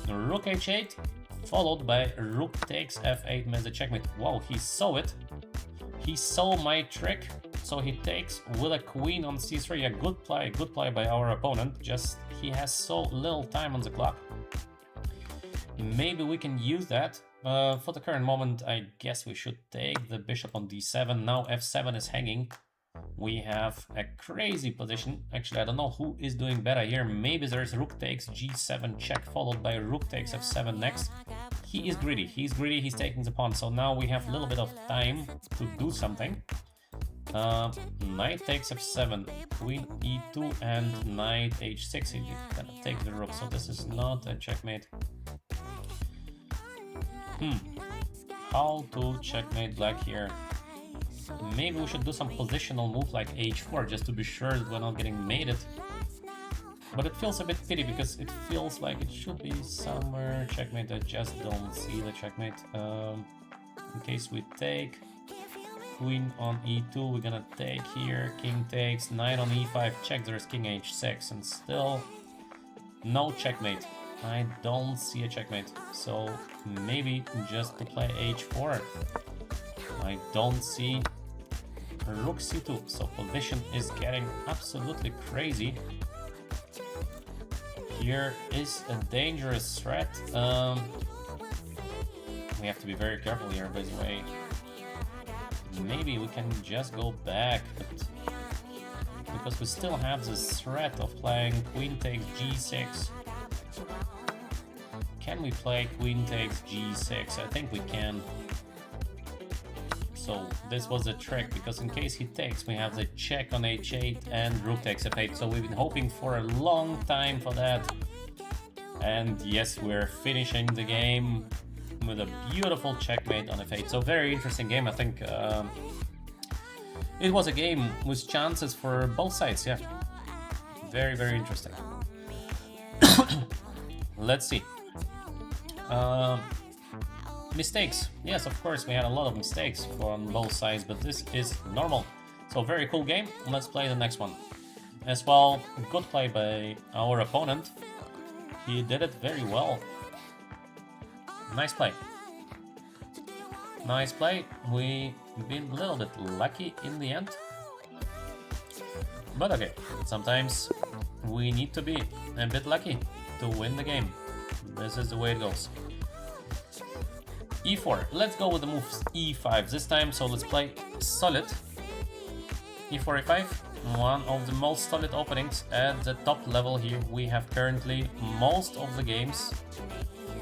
rook h8, followed by rook takes f8 as a checkmate. Wow, he saw it. He saw my trick. So he takes with a queen on c3. A good play by our opponent. Just he has so little time on the clock. Maybe we can use that. For the current moment, I guess we should take the bishop on d7. Now f7 is hanging. We have a crazy position. Actually, I don't know who is doing better here. Maybe there's rook takes g7 check, followed by rook takes f7 next. He is greedy. He's greedy. He's taking the pawn. So now we have a little bit of time to do something. Knight takes f7, queen e2, and knight h6. He's gonna take the rook. So this is not a checkmate. How to checkmate black here? Maybe we should do some positional move like h4 just to be sure that we're not getting mated. But it feels a bit pity because it feels like it should be somewhere checkmate. I just don't see the checkmate. In case we take queen on e2, we're gonna take here, king takes, knight on e5, check, there's king h6, and still no checkmate. I don't see a checkmate, so maybe just to play h4. I don't see rook c2, so position is getting absolutely crazy. Here is a dangerous threat. We have to be very careful here, by the way. Maybe we can just go back, but because we still have this threat of playing queen takes g6. Can we play queen takes g6? I think we can. So this was a trick, because in case he takes, we have the check on h8 and rook takes f8. So we've been hoping for a long time for that. And yes, we're finishing the game with a beautiful checkmate on f8. So very interesting game. I think it was a game with chances for both sides. Yeah, very, very interesting. Let's see. Mistakes. Yes, of course, we had a lot of mistakes on both sides, but this is normal. So very cool game. Let's play the next one. As well, good play by our opponent. He did it very well. Nice play. Nice play. We've been a little bit lucky in the end. But okay, sometimes we need to be a bit lucky to win the game. This is the way it goes. e4. Let's go with the move e5 this time, so let's play solid. e4, e5. One of the most solid openings at the top level here. We have currently most of the games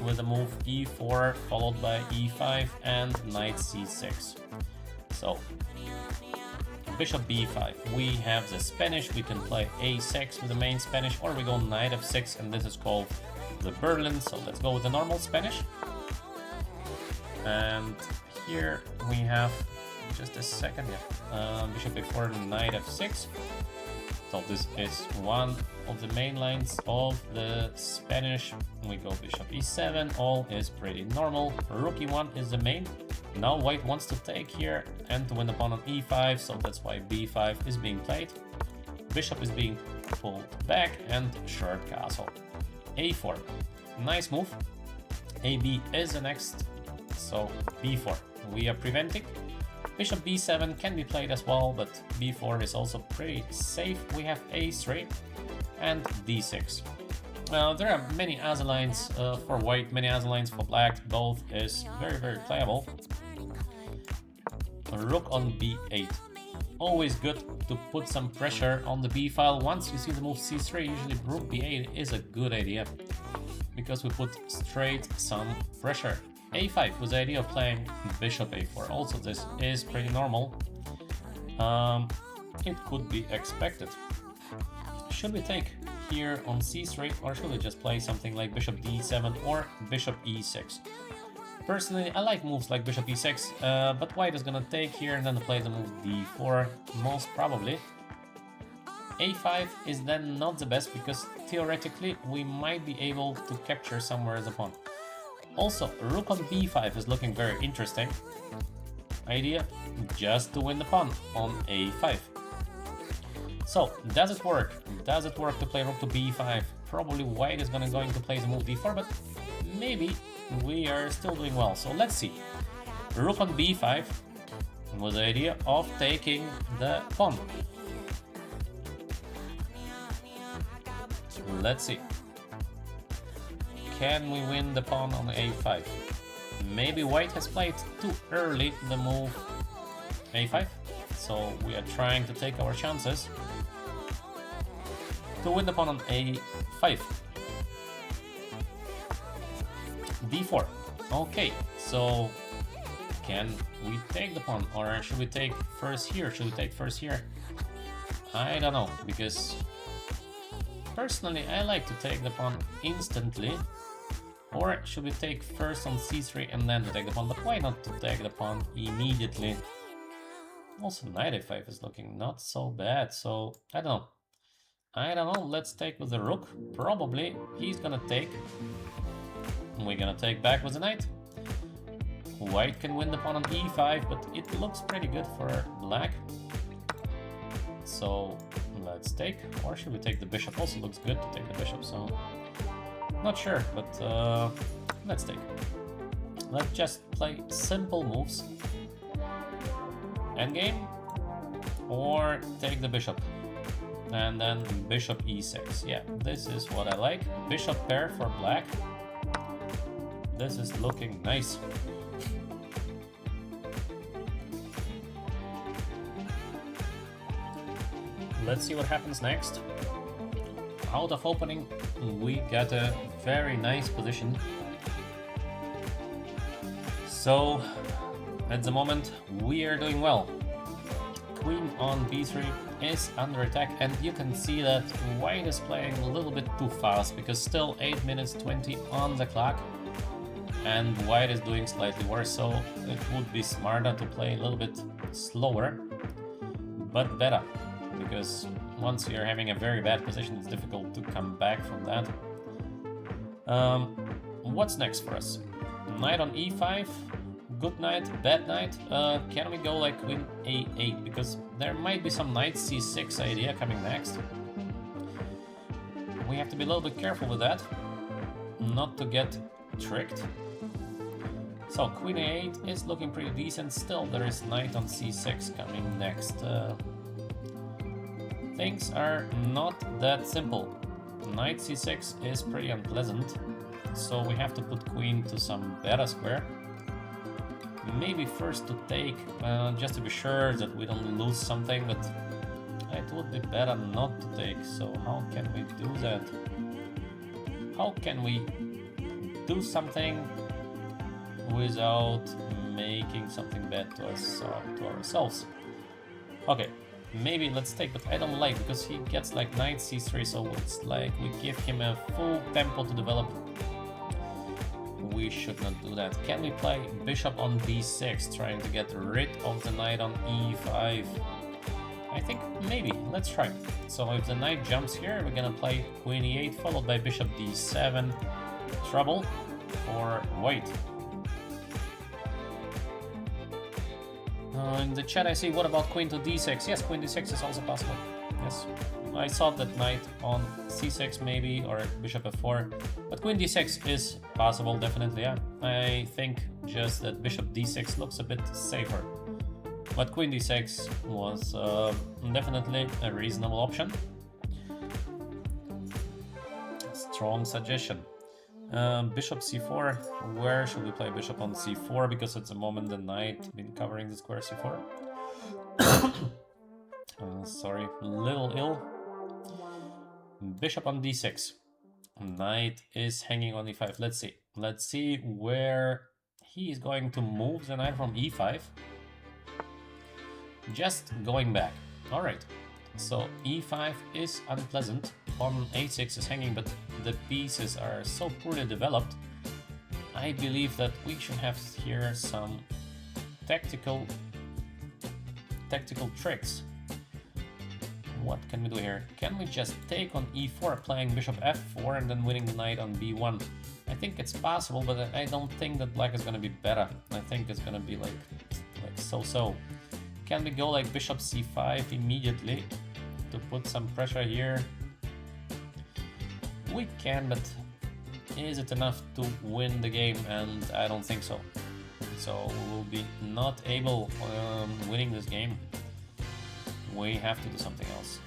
with the move e4 followed by e5 and knight c6. So bishop b5. We have the Spanish. We can play a6 with the main Spanish, or we go knight f6, and this is called the Berlin. So let's go with the normal Spanish. And here we have just a second, bishop a4, knight f6. So this is one of the main lines of the Spanish. We go bishop e7, all is pretty normal. Rook e1 is the main. Now white wants to take here and to win the pawn on e5, so that's why b5 is being played. Bishop is being pulled back and short castle. a4, nice move. ab is the next, so b4 we are preventing. Bishop b7 can be played as well, but b4 is also pretty safe. We have a3 and d6. There are many as lines for white, many as lines for black. Both is very playable. Rook on b8. Always good to put some pressure on the b file. Once you see the move c3, usually rook b8 is a good idea, because we put straight some pressure. a5 with the idea of playing bishop a4. Also, this is pretty normal. It could be expected. Should we take here on c3, or should we just play something like bishop d7 or bishop e6? Personally, I like moves like bishop e6, but white is gonna take here and then play the move d4, most probably. a5 is then not the best, because theoretically we might be able to capture somewhere the pawn. Also, rook on b5 is looking very interesting. Idea just to win the pawn on a5. So, does it work? Does it work to play rook to b5? Probably white is going to play the move d4, but maybe we are still doing well. So let's see. Rook on b5 with the idea of taking the pawn. Let's see. Can we win the pawn on a5? Maybe white has played too early the move a5, so we are trying to take our chances to win the pawn on a5. d4. Okay, so can we take the pawn, or should we take first here? Should we take first here? I don't know, because personally I like to take the pawn instantly. Or should we take first on c3 and then to take the pawn? But why not to take the pawn immediately? Also, knight a5 is looking not so bad, so I don't know. Let's take with the rook. Probably he's gonna take. We're gonna take back with the knight. White can win the pawn on e5, but it looks pretty good for black. So let's take. Or should we take the bishop? Also looks good to take the bishop, so not sure, but let's take. Let's just play simple moves. Endgame, or take the bishop, and then bishop e6. Yeah, this is what I like. Bishop pair for black. This is looking nice. Let's see what happens next. Out of opening, we got a very nice position. So, at the moment, we are doing well. Queen on b3 is under attack, and you can see that white is playing a little bit too fast, because still 8 minutes 20 on the clock, and white is doing slightly worse, so it would be smarter to play a little bit slower, but better, because once you're having a very bad position, it's difficult to come back from that. What's next for us? Knight on e5, good knight, bad knight. Can we go like queen a8? Because there might be some knight c6 idea coming next. We have to be a little bit careful with that, not to get tricked. So queen a8 is looking pretty decent. Still, there is knight on c6 coming next. Things are not that simple. Knight c6 is pretty unpleasant, so we have to put queen to some better square. Maybe first to take, just to be sure that we don't lose something, but it would be better not to take. So how can we do that? How can we do something without making something bad to us, to ourselves? Okay. Maybe let's take, but I don't like, because he gets like knight c3, so it's like we give him a full tempo to develop. We should not do that. Can we play bishop on b6, trying to get rid of the knight on e5? I think maybe. Let's try. So if the knight jumps here, we're gonna play queen e8 followed by bishop d7. Trouble for white. In the chat I see, what about queen to d6? Yes, queen d6 is also possible. Yes. I thought that knight on c6 maybe, or bishop f4. But queen d6 is possible, definitely, yeah. I think just that bishop d6 looks a bit safer. But queen d6 was definitely a reasonable option. Strong suggestion. Bishop c4. Where should we play bishop on c4? Because at the moment the knight been covering the square c4. Sorry, little ill. Bishop on d6. Knight is hanging on e5. Let's see. Let's see where he is going to move the knight from e5. Just going back. Alright. So e5 is unpleasant. Pawn a6 is hanging, but the pieces are so poorly developed. I believe that we should have here some tactical tricks. What can we do here? Can we just take on e4, playing bishop f4, and then winning the knight on b1? I think it's possible, but I don't think that black is going to be better. I think it's going to be like so-so. Can we go like bishop c5 immediately to put some pressure here? We can, but is it enough to win the game? And I don't think so. So we will be not able winning this game. We have to do something else.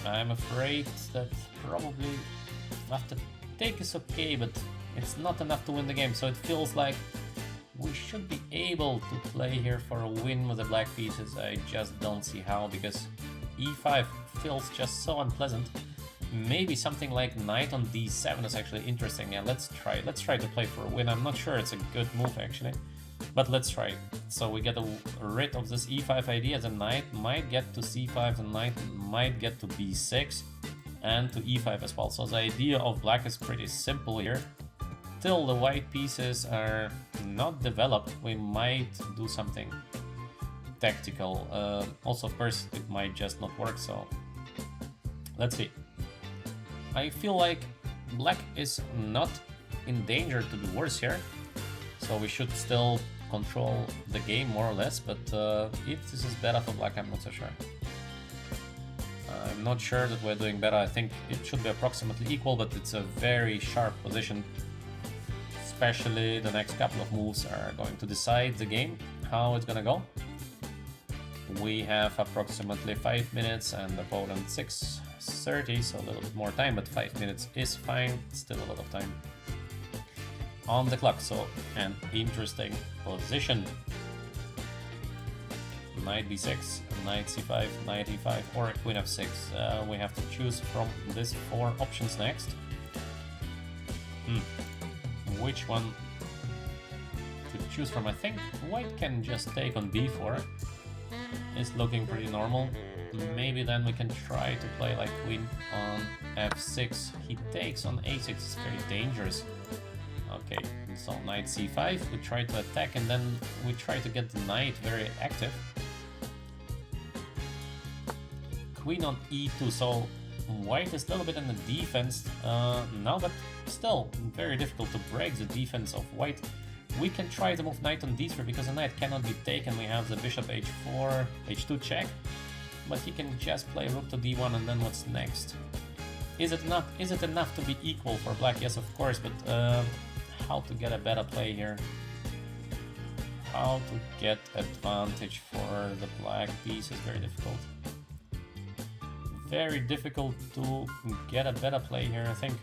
I'm afraid that probably after take is okay, but it's not enough to win the game. So it feels like we should be able to play here for a win with the black pieces. I just don't see how, because e5 feels just so unpleasant. Maybe something like knight on d7 is actually interesting. Yeah, let's try. Let's try to play for a win. I'm not sure it's a good move actually, but let's try. So we get rid of this e5 idea. The knight might get to c5, the knight might get to b6 and to e5 as well. So the idea of black is pretty simple here. Till the white pieces are not developed, we might do something tactical. Also, of course, it might just not work, so let's see. I feel like black is not in danger to do worse here, so we should still control the game more or less, but if this is better for black, I'm not so sure. I'm not sure that we're doing better. I think it should be approximately equal, but it's a very sharp position. Especially the next couple of moves are going to decide the game, how it's gonna go. We have approximately 5 minutes and the opponent 6:30, so a little bit more time, but 5 minutes is fine, still a lot of time on the clock. So an interesting position. Knight b6, knight c5, knight e5, or queen f6. We have to choose from these 4 options next. Which one to choose from? I think white can just take on b4. It's looking pretty normal. Maybe then we can try to play like queen on f6. He takes on a6, it's very dangerous. Okay, so knight c5, we try to attack and then we try to get the knight very active. Queen on e2, so white is a little bit in the defense now, but still very difficult to break the defense of white. We can try to move knight on d3 because the knight cannot be taken. We have the bishop h4, h2 check, but he can just play rook to d1, and then what's next? Is it enough? Is it enough to be equal for black? Yes, of course, but how to get a better play here? How to get advantage for the black piece is very difficult. Very difficult to get a better play here. I think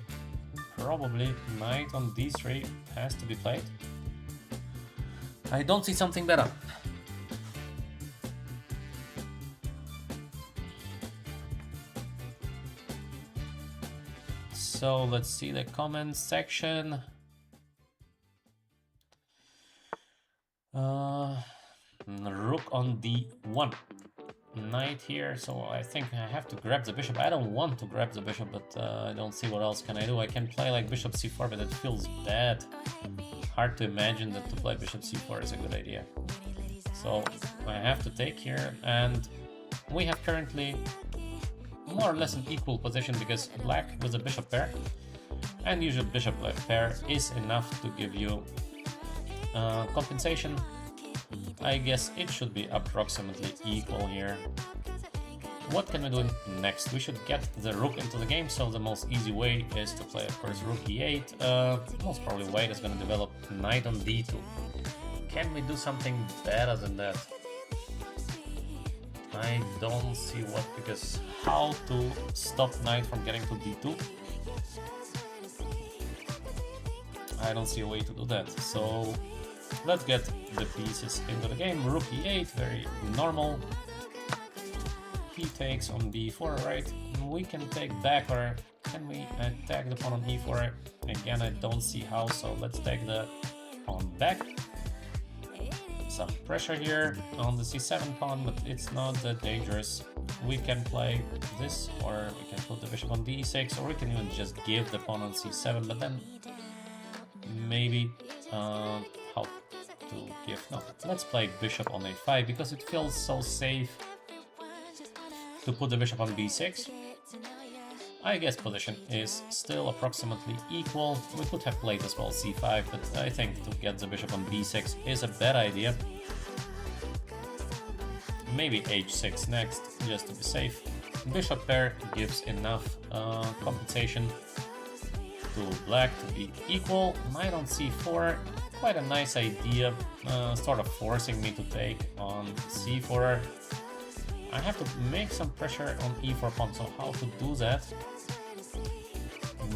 probably knight on d3 has to be played. I don't see something better. So let's see the comments section. Rook on d1. Knight here, so I think I have to grab the bishop. I don't want to grab the bishop, but I don't see what else can I do. I can play like bishop c4, but it feels bad. Hard to imagine that to play bishop c4 is a good idea. So I have to take here, and we have currently more or less an equal position because black with a bishop pair, and usually bishop pair is enough to give you compensation. I guess it should be approximately equal here. What can we do next? We should get the rook into the game, so the most easy way is to play, of course, rook e8. Most probably white is going to develop knight on d2. Can we do something better than that? I don't see what, because how to stop knight from getting to d2? I don't see a way to do that, so let's get the pieces into the game. Rook e8, very normal. He takes on b4, right? We can take back, or can we attack the pawn on e4? Again, I don't see how, so let's take the pawn back. Some pressure here on the c7 pawn, but it's not that dangerous. We can play this, or we can put the bishop on d6, or we can even just give the pawn on c7, but then maybe how to give? No, let's play bishop on a5 because it feels so safe to put the bishop on b6. I guess position is still approximately equal. We could have played as well c5, but I think to get the bishop on b6 is a bad idea. Maybe h6 next, just to be safe. Bishop pair gives enough compensation to black to be equal. Knight on c4, quite a nice idea, sort of forcing me to take on c4. I have to make some pressure on e4 pawn, so how to do that?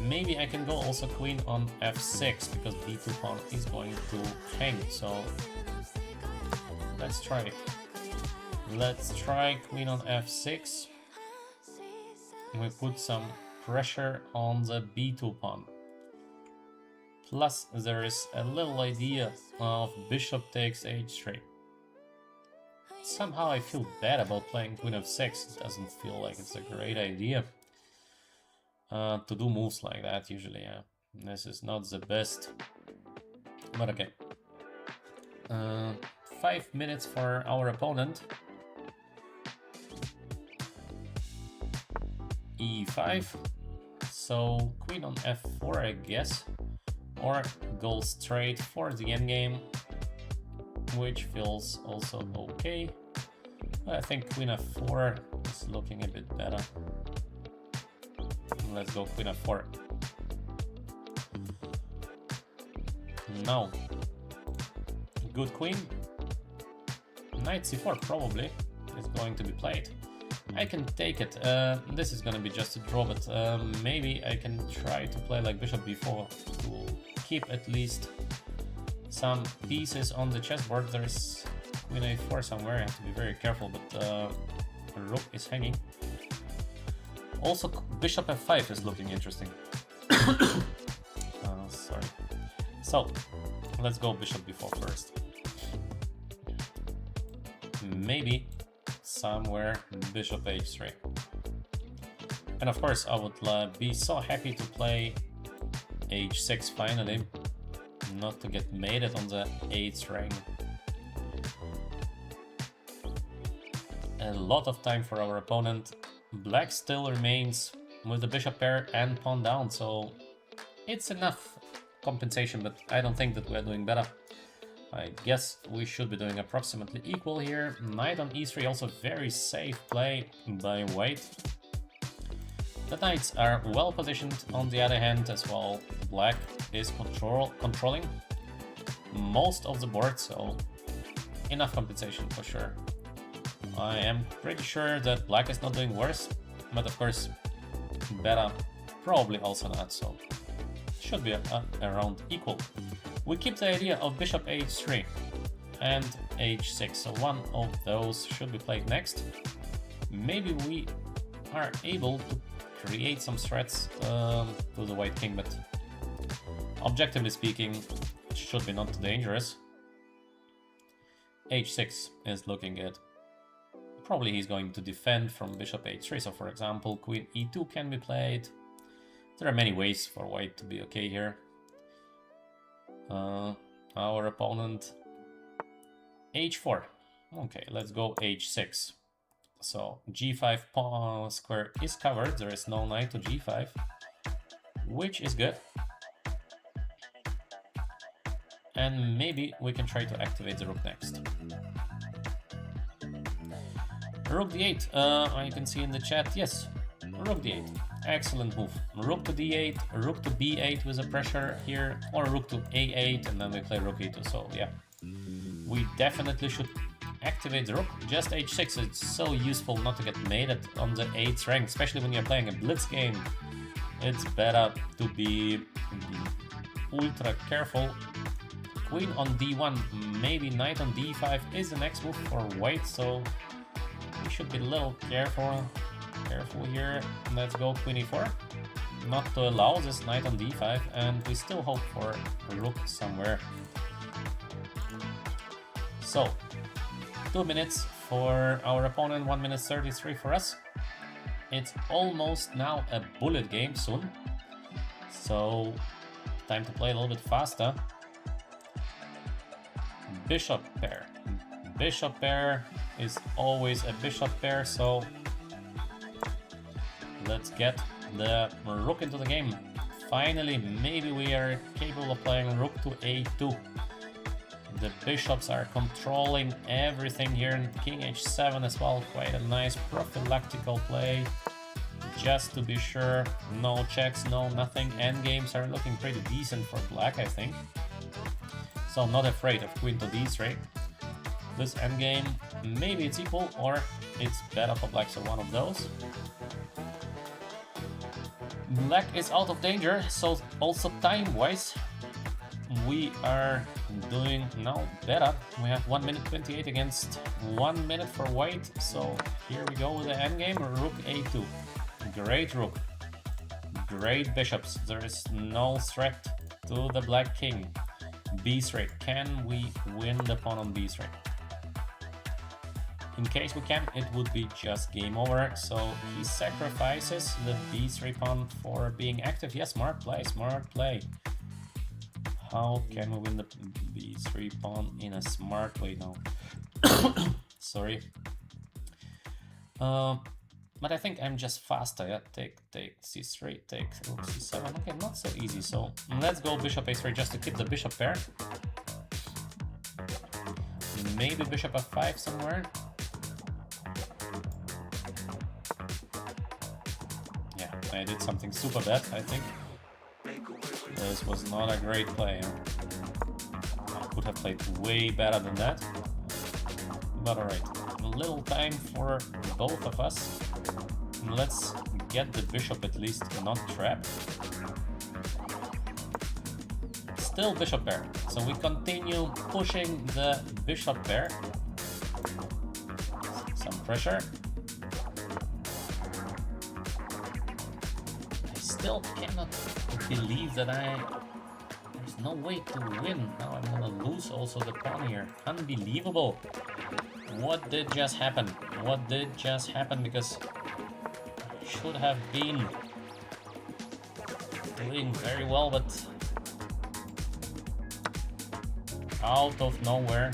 Maybe I can go also queen on f6, because b2 pawn is going to hang, so let's try. Let's try queen on f6. We put some pressure on the b2 pawn. Plus there is a little idea of bishop takes h3. Somehow I feel bad about playing queen f6. It doesn't feel like it's a great idea to do moves like that usually. Yeah, this is not the best, but okay. 5 minutes for our opponent. e5, so queen on f4, I guess, or go straight for the endgame, which feels also okay. I think queen f4 is looking a bit better. Let's go queen f4. Now, good queen. Knight c4 probably is going to be played. I can take it. This is gonna be just a draw, but maybe I can try to play like bishop b4 to keep at least some pieces on the chessboard. There's queen a4 somewhere. I have to be very careful, but rook is hanging. Also, bishop f5 is looking interesting. Sorry. So, let's go bishop b4 first. Maybe somewhere bishop h3. And of course, I would be so happy to play h6 finally, not to get mated on the 8th rank. A lot of time for our opponent. Black still remains with the bishop pair and pawn down, so it's enough compensation, but I don't think that we're doing better. I guess we should be doing approximately equal here. Knight on e3, also very safe play by white. The knights are well positioned on the other hand as well. Black is controlling most of the board, so enough compensation for sure. I am pretty sure that black is not doing worse, but of course better probably also not, so should be around equal. We keep the idea of bishop h3 and h6, so one of those should be played next. Maybe we are able to create some threats to the white king, but objectively speaking, it should be not too dangerous. h6 is looking good. Probably he's going to defend from bishop h3, so for example, queen e2 can be played. There are many ways for white to be okay here. Our opponent h4. Okay, let's go h6. So g5 pawn square is covered. There is no knight to g5, which is good. And maybe we can try to activate the rook next. Rook d8, you can see in the chat, yes, rook d8, excellent move. Rook to d8, rook to b8 with a pressure here, or rook to a8, and then we play rook e2, so yeah. We definitely should activate the rook. Just h6, it's so useful not to get mated on the 8th rank, especially when you're playing a blitz game. It's better to be ultra careful. Queen on d1, maybe knight on d5 is the next move for white, so we should be a little careful here. Let's go queen e4, not to allow this knight on d5, and we still hope for a rook somewhere. So 2 minutes for our opponent, 1 minute 33 for us. It's almost now a bullet game soon, so time to play a little bit faster. Bishop pair. Bishop pair is always a bishop pair, so let's get the rook into the game. Finally, maybe we are capable of playing rook to a2. The bishops are controlling everything here, and king h7 as well. Quite a nice prophylactical play, just to be sure. No checks, no nothing. Endgames are looking pretty decent for black, I think. So I'm not afraid of queen to d3. This endgame, maybe it's equal or it's better for black, so one of those. Black is out of danger, so also time-wise, we are doing now better. We have 1 minute 28 against 1 minute for white, so here we go with the endgame, rook a2. Great rook, great bishops, there is no threat to the black king. b3, can we win the pawn on b3? In case we can, it would be just game over, so he sacrifices the b3 pawn for being active. Yes, smart play, smart play. How can we win the b3 pawn in a smart way now? Sorry. But I think I'm just faster. Yeah, take c3, take rook c7. Okay, not so easy. So let's go bishop a3 just to keep the bishop pair. Maybe bishop f5 somewhere. Yeah, I did something super bad, I think. This was not a great play. I could have played way better than that. But alright, a little time for both of us. Let's get the bishop at least not trapped. Still bishop pair, so we continue pushing the bishop pair. Some pressure. I still cannot believe that there's no way to win. Now I'm gonna lose also the pawn here. Unbelievable. What did just happen? What did just happen? Because I should have been doing very well, but out of nowhere.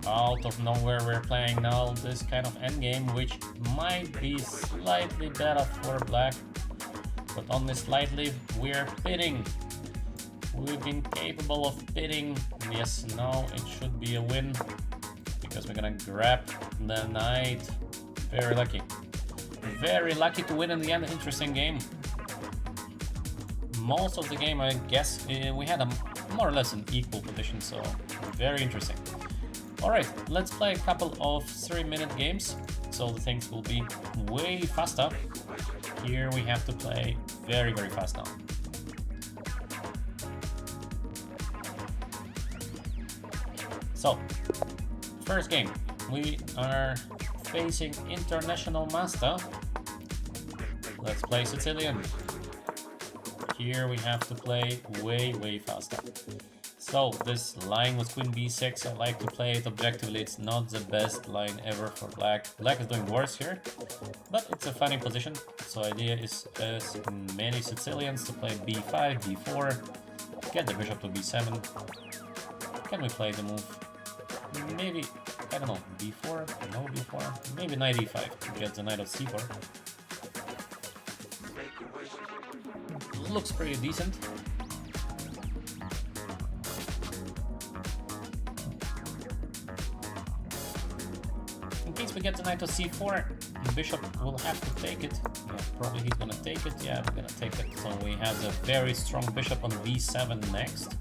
Out of nowhere we're playing now this kind of endgame, which might be slightly better for black, but only slightly. We're pitting. We've been capable of pitting. Yes, now it should be a win, because we're gonna grab the knight. Very lucky. Very lucky to win in the end. Interesting game. Most of the game, I guess, we had a more or less an equal position, so very interesting. Alright, let's play a couple of 3-minute games, so the things will be way faster. Here we have to play very, very fast now. So, first game, we are facing International Master. Let's play Sicilian. Here we have to play way, way faster. So this line with queen b6, I like to play it objectively. It's not the best line ever for black. Black is doing worse here, but it's a funny position. So idea is, as many Sicilians, to play b5, b4, get the bishop to b7. Can we play the move? Maybe, I don't know, b4, no b4, maybe knight e5 to get the knight of c4. Looks pretty decent. In case we get the knight of c4, the bishop will have to take it. Yeah, probably he's gonna take it. Yeah, we're gonna take it. So we have a very strong bishop on b7 next.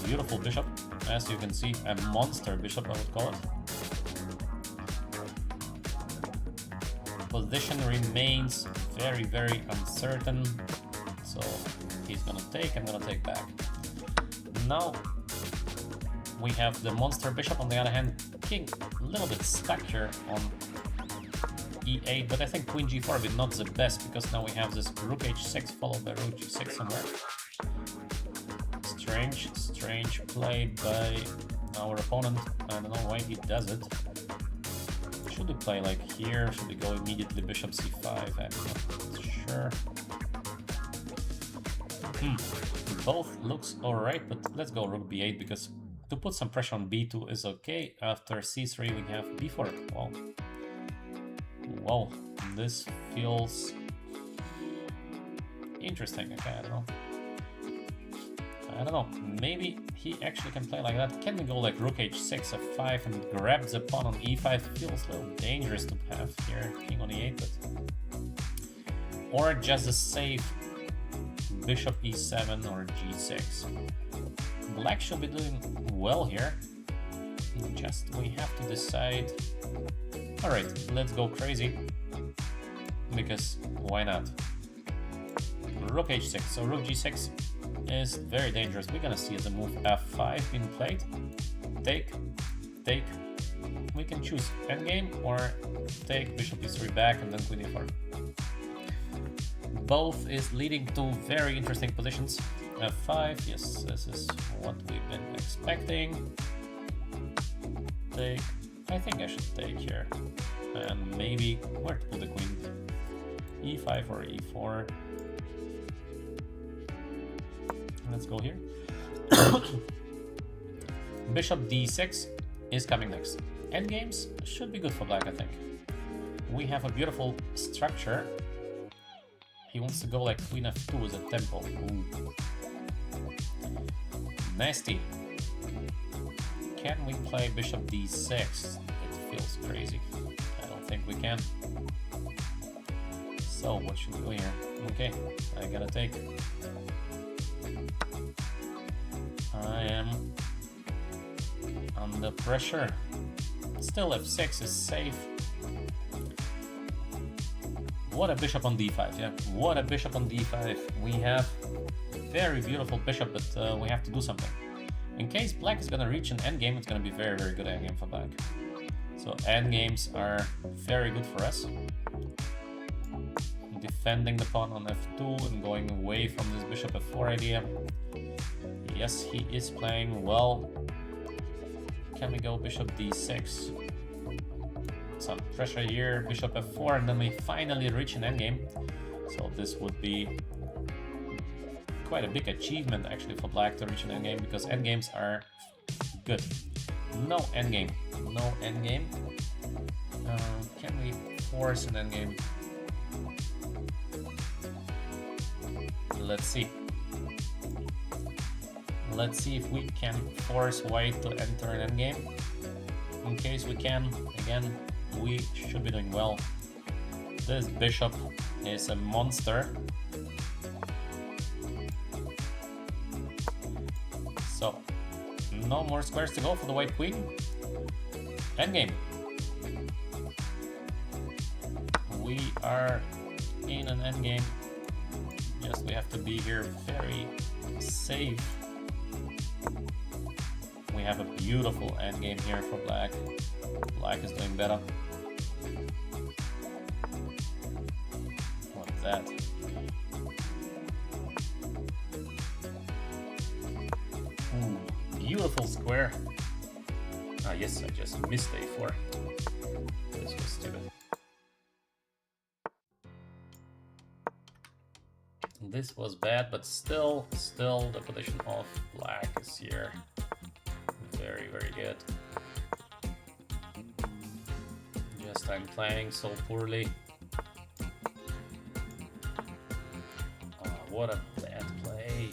Beautiful bishop, as you can see, a monster bishop I would call it. Position remains very, very uncertain. So he's gonna take, I'm gonna take back. Now we have the monster bishop. On the other hand, king a little bit stuck here on e8, but I think queen g4 would be not the best because now we have this rook h6 followed by rook g6 somewhere. Strange play by our opponent. I don't know why he does it. Should we play like here? Should we go immediately bishop c5? I'm not sure. Both looks alright, but let's go rook b8 because to put some pressure on b2 is okay. After c3 we have b4. Wow. Wow, this feels interesting. Okay, I don't know. Maybe he actually can play like that. Can we go like rook h6, f5 and grab the pawn on e5? Feels a little dangerous to have here, king on e8, but... Or just a safe bishop e7 or g6. Black should be doing well here. Just we have to decide. Alright, let's go crazy. Because why not? Rook h6, so rook g6 is very dangerous. We're gonna see the move f5 being played. Take. We can choose endgame or take bishop e3 back and then queen e4. Both is leading to very interesting positions. f5, yes, this is what we've been expecting. Take. I think I should take here. And maybe where to put the queen? e5 or e4. Let's go here. Bishop d6 is coming next. Endgames should be good for black, I think. We have a beautiful structure. He wants to go like queen f2 with a tempo. Ooh. Nasty. Can we play bishop d6? It feels crazy. I don't think we can. So what should we do here? Okay, I gotta take. I am under pressure. Still f6 is safe. What a bishop on d5, yeah. What a bishop on d5. We have a very beautiful bishop, but we have to do something. In case black is gonna reach an endgame, it's gonna be very, very good endgame for black. So endgames are very good for us. Defending the pawn on f2 and going away from this bishop f4 idea. Yes, he is playing well. Can we go bishop d6? Some pressure here, bishop f4, and then we finally reach an endgame. So this would be quite a big achievement actually for black to reach an endgame, because endgames are good. No endgame. No endgame. Can we force an endgame? Let's see. Let's see if we can force white to enter an endgame. In case we can, again, we should be doing well. This bishop is a monster. So, no more squares to go for the white queen. Endgame. We are in an endgame. Yes, we have to be here very safe. We have a beautiful endgame here for black. Black is doing better. What's that? Ooh, beautiful square. Ah, yes, I just missed a4. This was stupid. This was bad, but still the position of black is here very, very good. Just I'm playing so poorly. What a bad play.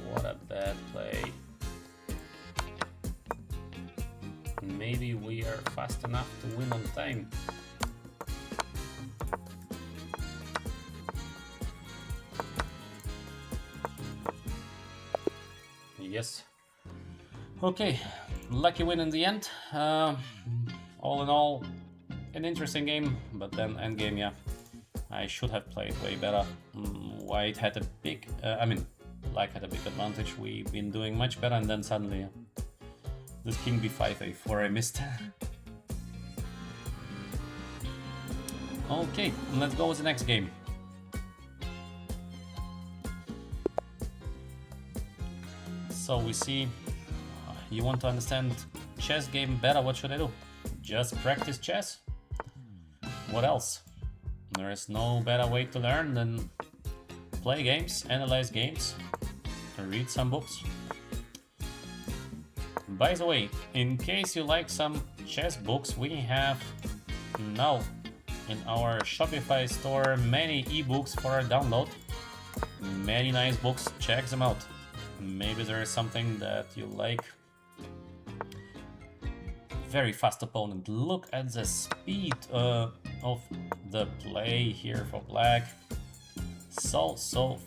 What a bad play. Maybe we are fast enough to win on time. Yes. Okay, lucky win in the end. All in all, an interesting game, but then endgame, yeah, I should have played way better. White had a big, Black had a big advantage. We've been doing much better, and then suddenly this king b5, a4 I missed. Okay, let's go with the next game. So we see, you want to understand chess game better, what should I do? Just practice chess? What else? There is no better way to learn than play games, analyze games, read some books. By the way, in case you like some chess books, we have now in our Shopify store many ebooks for download. Many nice books, check them out. Maybe there is something that you like. Very fast opponent. Look at the speed of the play here for black. So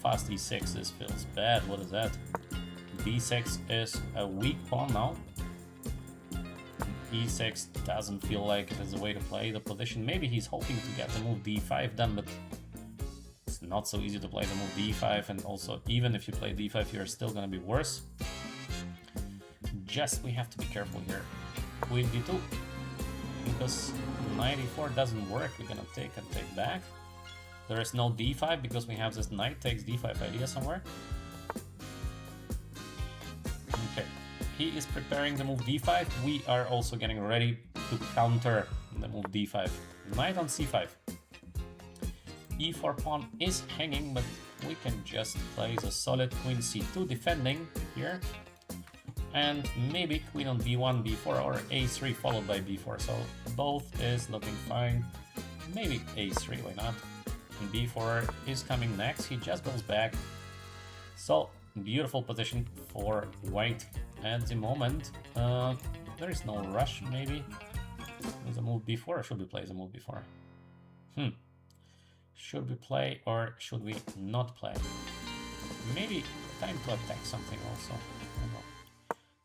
fast. e6. This feels bad. What is that? d6 is a weak pawn now. e6 doesn't feel like it is the way to play the position. Maybe he's hoping to get the move d5 done, but it's not so easy to play the move d5, and also even if you play d5 you're still gonna be worse. Just we have to be careful here. Queen d2, because knight e4 doesn't work. We're gonna take and take back. There is no d5 because we have this knight takes d5 idea somewhere. Okay, he is preparing the move d5. We are also getting ready to counter the move d5. Knight on c5. e4 pawn is hanging, but we can just play the solid queen c2 defending here. And maybe queen on b1, b4, or a3 followed by b4. So both is looking fine. Maybe a3, why not? And b4 is coming next. He just goes back. So beautiful position for white at the moment. There is no rush, maybe. With a move b4, or should we play the move b4? Should we play or should we not play? Maybe time to attack something also. I don't know.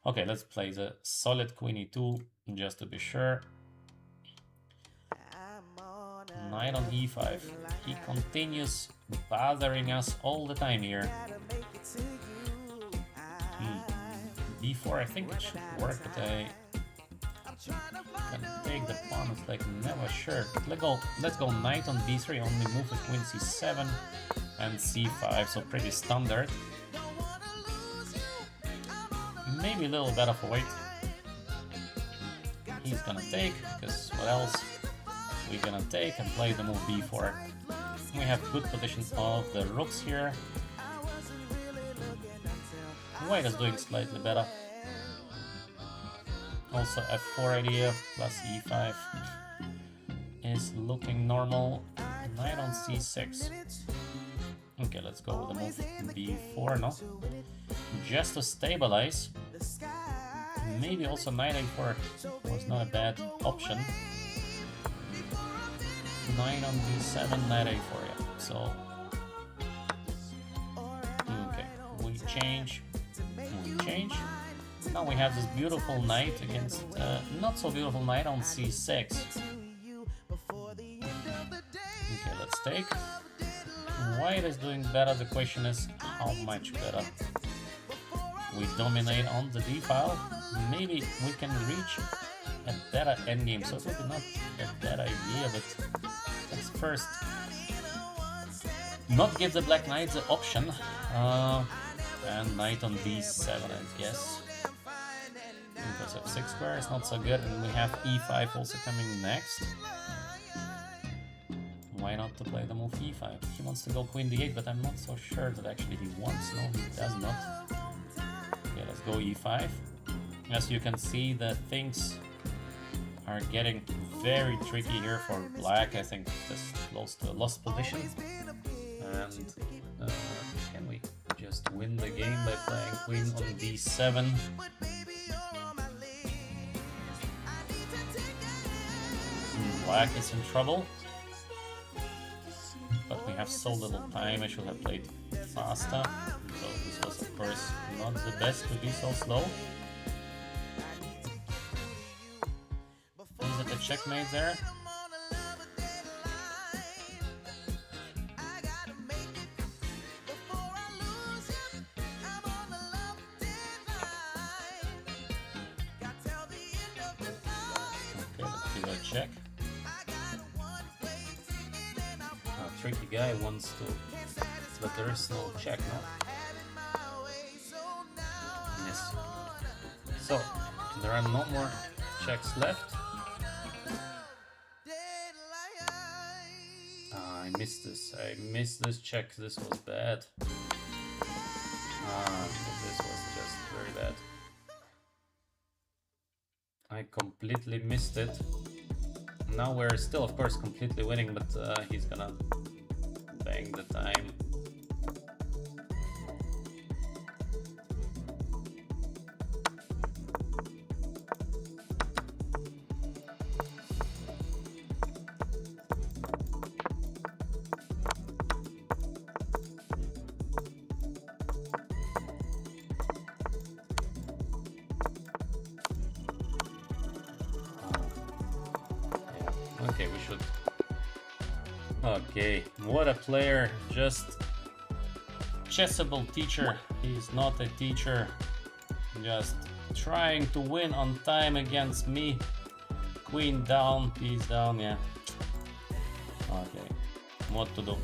Okay, let's play the solid queen e2 just to be sure. Knight on e5. He continues bothering us all the time here. b4, I think it should work, but I can take the pawn. It's like never sure. Let's go knight on b3. Only move with queen c7 and c5, so pretty standard. Maybe a little better for white. He's gonna take, because what else? We're gonna take and play the move b4. We have good position of the rooks here. White is doing slightly better. Also f4 idea plus e5 is looking normal. Knight on c6. Okay, let's go with the move b4 now. Just to stabilize. Maybe also knight a4 was not a bad option. Knight on d7, knight a4, yeah. So, okay, we change. Now we have this beautiful knight against not so beautiful knight on c6. Okay, let's take. White is doing better. The question is how much better. We dominate on the d file. Maybe we can reach a better endgame. So it would be not a bad idea, but let's first not give the black knight the option. And knight on d7, I guess. Because f6 square is not so good, and we have e5 also coming next. why not to play the move e5? He wants to go queen d8, but I'm not so sure that actually he wants. No, he does not. Okay, let's go e5. As you can see, the things are getting very tricky here for black. I think just close to a lost position. And can we just win the game by playing queen on d7? Black is in trouble, but we have so little time. I should have played faster. So this was, of course, not the best to be so slow. Is it a checkmate there? Okay, let's give it a check. Tricky guy wants to, but there is no check, no? Yes. So, there are no more checks left. I missed this. I missed this check. This was bad. This was just very bad. I completely missed it. Now we're still, of course, completely winning, but he's gonna bang the time. Okay, we should. Okay, what a player. Just chessable teacher. He's not a teacher. Just trying to win on time against me. Queen down, piece down, yeah. Okay, what to do?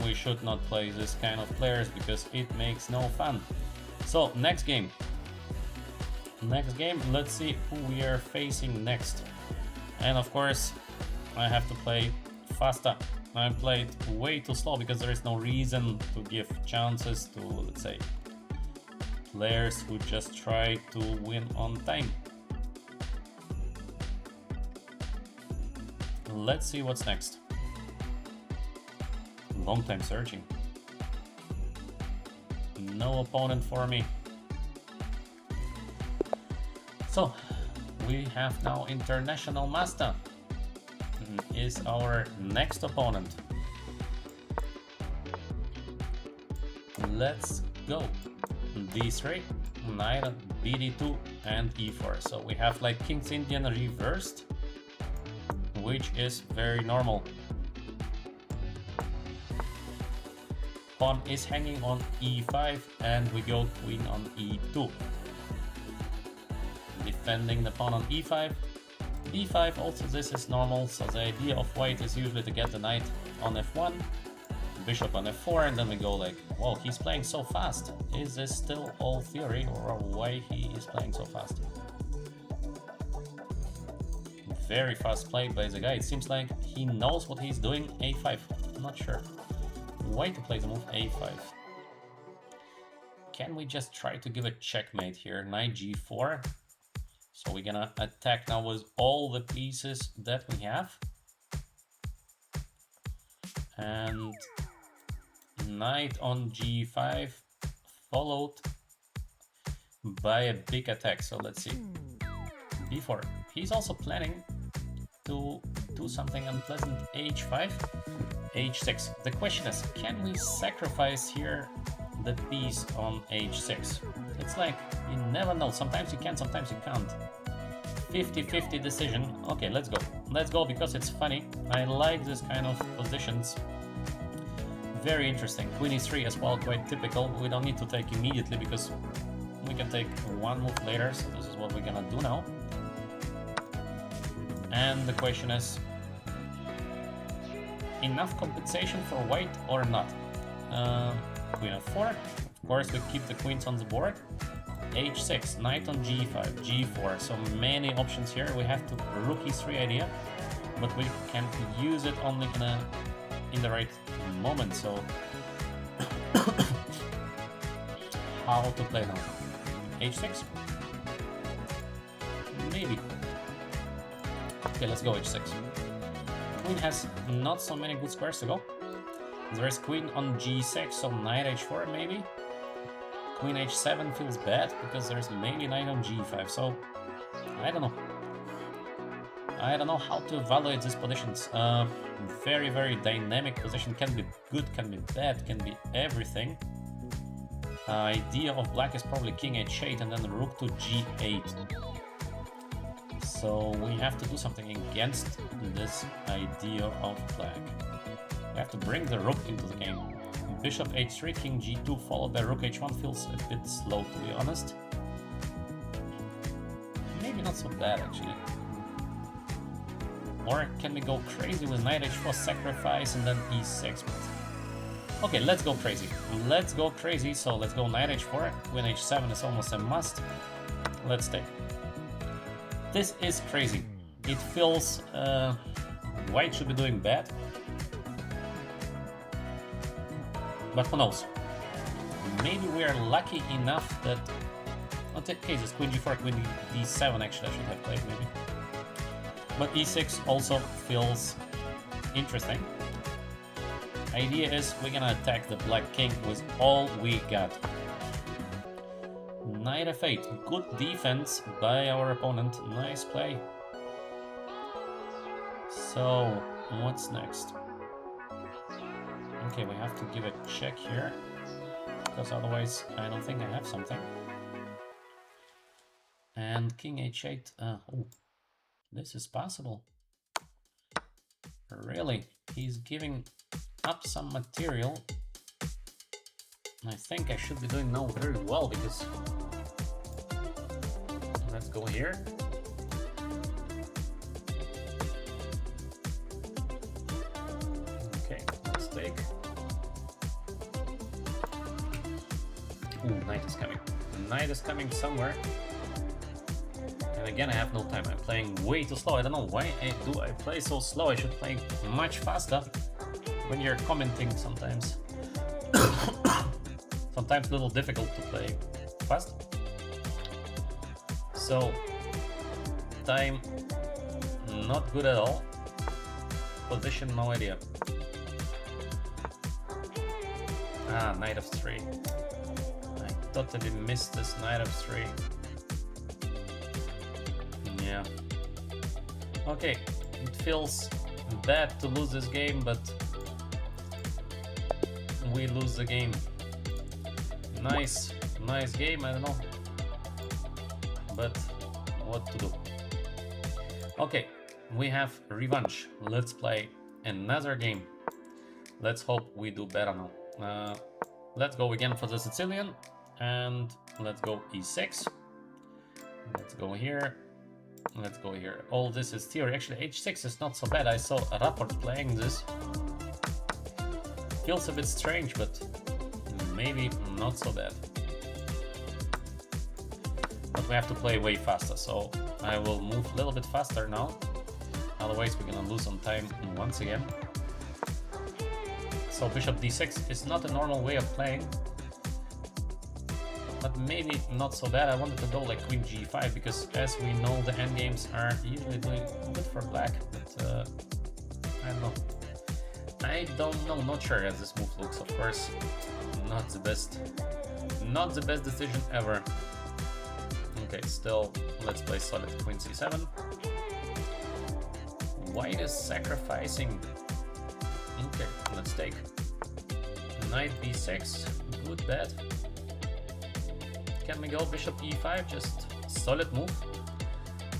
We should not play this kind of players because it makes no fun. So, next game. Next game, let's see who we are facing next. And of course, I have to play faster. I played way too slow because there is no reason to give chances to, let's say, players who just try to win on time. Let's see what's next. Long time searching. No opponent for me. So, we have now International Master is our next opponent. Let's go. D3, Knight, BD2 and E4. So we have like King's Indian reversed, which is very normal. Pawn is hanging on E5 and we go queen on E2. Defending the pawn on E5. D5 also, this is normal, so the idea of white is usually to get the knight on F1, bishop on F4, and then we go like, whoa, he's playing so fast. Is this still all theory, or why he is playing so fast? Very fast play by the guy. It seems like he knows what he's doing. A5, I'm not sure. Why to play the move A5? Can we just try to give a checkmate here? Knight G4. So we're gonna attack now with all the pieces that we have. And knight on G5 followed by a big attack. So let's see. B4. He's also planning to do something unpleasant. H5, H6. The question is, can we sacrifice here the piece on H6? It's like, you never know. Sometimes you can, sometimes you can't. 50-50 decision. Okay, let's go. Let's go because it's funny. I like this kind of positions. Very interesting. Queen E3 as well, quite typical. We don't need to take immediately because we can take one move later. So this is what we're gonna do now. And the question is, enough compensation for white or not? Queen F4. Of course, we keep the queens on the board. H6, knight on G5, G4. So many options here. We have to rook E3 idea. but we can use it only in the right moment. So how to play now? H6? Maybe. Okay, let's go H6. Queen has not so many good squares to go. There is queen on G6, so knight H4 maybe. Queen H7 feels bad because there's maybe knight on G5, so I don't know. I don't know how to evaluate these positions. Very, very dynamic position. Can be good, can be bad, can be everything. Idea of black is probably king H8 and then rook to G8. So we have to do something against this idea of black. We have to bring the rook into the game. Bishop H3, king G2 followed by rook H1 feels a bit slow, to be honest. Maybe not so bad actually. Or can we go crazy with knight H4 sacrifice and then E6? Okay, let's go crazy. Let's go crazy. So let's go knight H4. Queen H7 is almost a must. Let's take. This is crazy. It feels white should be doing bad. But who knows? Maybe we are lucky enough that... Okay, this Queen G4, Queen D7 actually I should have played maybe. But E6 also feels interesting. Idea is we're gonna attack the black king with all we got. Knight F8, good defense by our opponent, nice play. So, what's next? Okay, we have to give a check here, because otherwise I don't think I have something. And king H8, oh, this is possible. Really, he's giving up some material. I think I should be doing now very well, because let's go here. Okay, let's take. Ooh, knight is coming. The knight is coming somewhere. And again, I have no time. I'm playing way too slow. I don't know why I play so slow. I should play much faster. When you're commenting sometimes. Sometimes a little difficult to play fast. So, time not good at all. Position, no idea. Ah, knight of 3. I totally missed this knight of 3. Yeah. Okay, it feels bad to lose this game, but we lose the game. Nice game, I don't know. But what to do? Okay, we have revanche. Let's play another game. Let's hope we do better now. Let's go again for the Sicilian, and let's go E6. Let's go here. Let's go here. All this is theory. Actually, H6 is not so bad. I saw a rapport playing this. Feels a bit strange, but maybe not so bad. But we have to play way faster, so I will move a little bit faster now. Otherwise, we're gonna lose on time once again. So bishop d6 is not a normal way of playing, but maybe not so bad. I wanted to go like queen g5 because, as we know, the endgames are usually doing good for black. But I don't know. I don't know. Not sure as this move looks. Of course, not the best. Not the best decision ever. Okay, still, let's play solid queen c7. White is sacrificing. Okay, let's take. Knight b6, good bet. Can we go bishop e5? Just solid move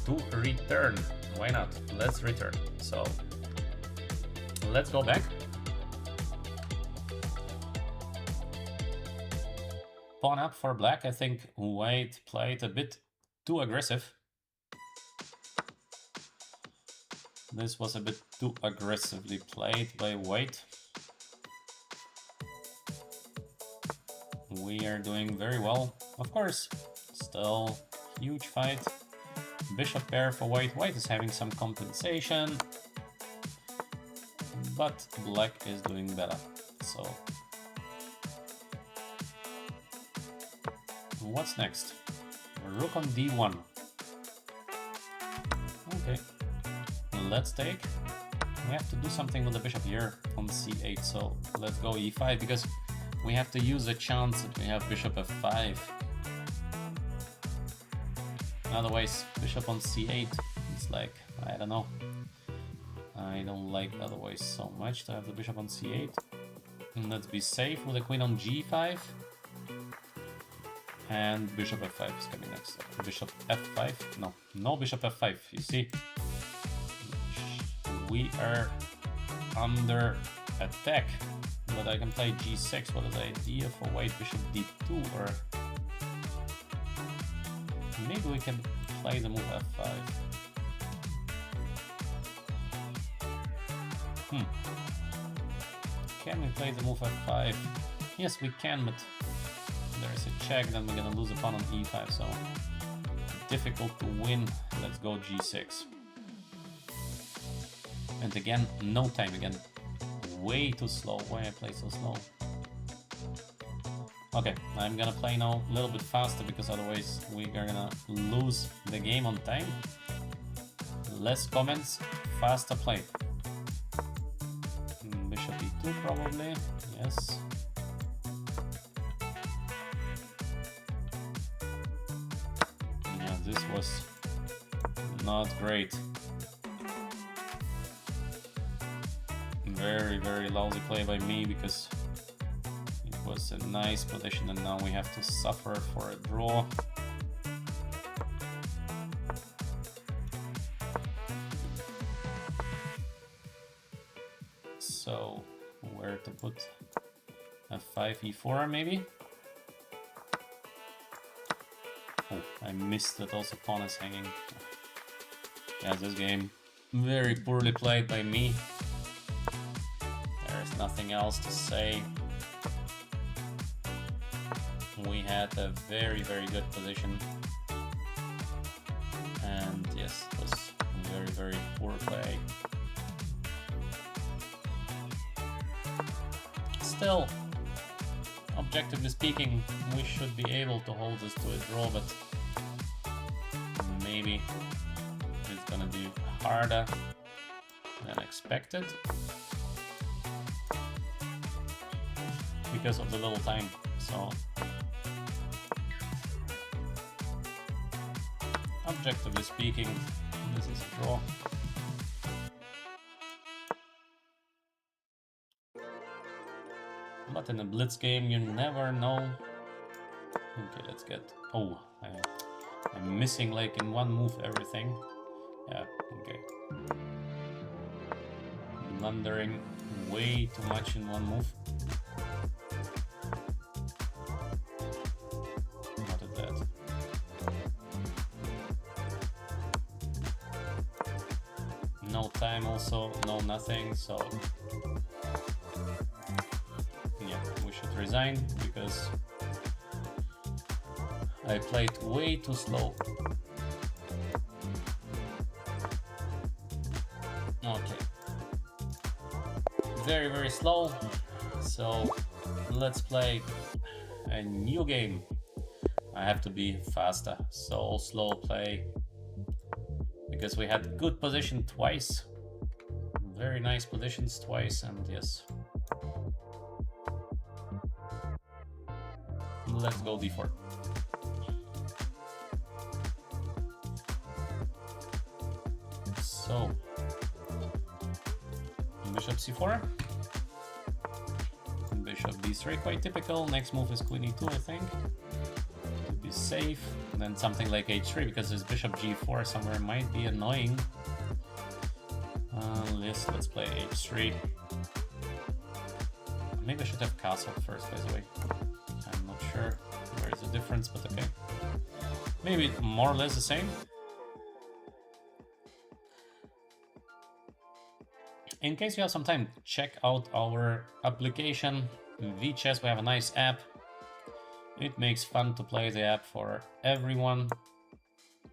to return. Why not? Let's return. So let's go back. Pawn up for black. I think white played a bit too aggressive. This was a bit too aggressively played by white. We are doing very well. Of course, still huge fight. Bishop pair for white. White is having some compensation. but black is doing better. So what's next? Rook on d1. Okay, let's take. We have to do something with the bishop here on c8, so let's go e5 because we have to use a chance that we have bishop f5. Otherwise, bishop on c8, it's like, I don't know. I don't like otherwise so much to have the bishop on c8. And let's be safe with the queen on g5. And bishop f5 is coming next. Bishop f5, no bishop f5, you see? We are under attack, but I can play g6. What is the idea for white? Bishop d2, or maybe we can play the move f5. Can we play the move f5? Yes, we can, but there is a check, then we're gonna lose a pawn on e5, so difficult to win. Let's go g6. And again, no time again. Way too slow. Why I play so slow? Okay, I'm gonna play now a little bit faster because otherwise we are gonna lose the game on time. Less comments, faster play. Bishop e2 probably, yes. Yeah, this was not great. Very lousy play by me because it was a nice position and now we have to suffer for a draw. So where to put f5, e4 maybe? Oh, I missed that also pawn is hanging. Yeah, this game very poorly played by me. There's nothing else to say. We had a very good position. And yes, it was very poor play. Still, objectively speaking, we should be able to hold this to a draw, but maybe it's gonna be harder than expected because of the little time. So objectively speaking, this is a draw. But in a blitz game, you never know. Okay, let's get... Oh, I'm missing like in one move everything. Yeah, okay. Blundering way too much in one move. What is that? No time also, no nothing, so... Yeah, we should resign because I played way too slow. Okay. Very slow. So let's play a new game. I have to be faster. So slow play. Because we had good position twice. Very nice positions twice, and yes. Let's go d4. So, bishop c4, bishop d3, quite typical. Next move is queen e2, I think, to be safe. And then something like h3, because this bishop g4 somewhere might be annoying. Yes, let's play h3. Maybe I should have castle first, by the way. I'm not sure there is a difference, but okay. Maybe more or less the same. In case you have some time, check out our application VChess. We have a nice app. It makes fun to play the app for everyone.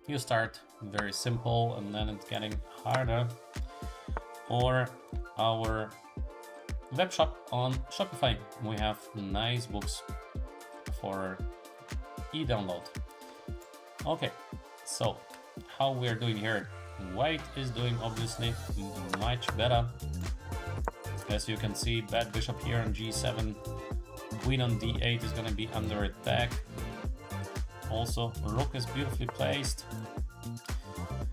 You start very simple and then it's getting harder. Or our web shop on Shopify. We have nice books for e-download. Okay, so how we're doing here. White is doing obviously much better. As you can see, bad bishop here on g7. Queen on d8 is going to be under attack. Also, rook is beautifully placed.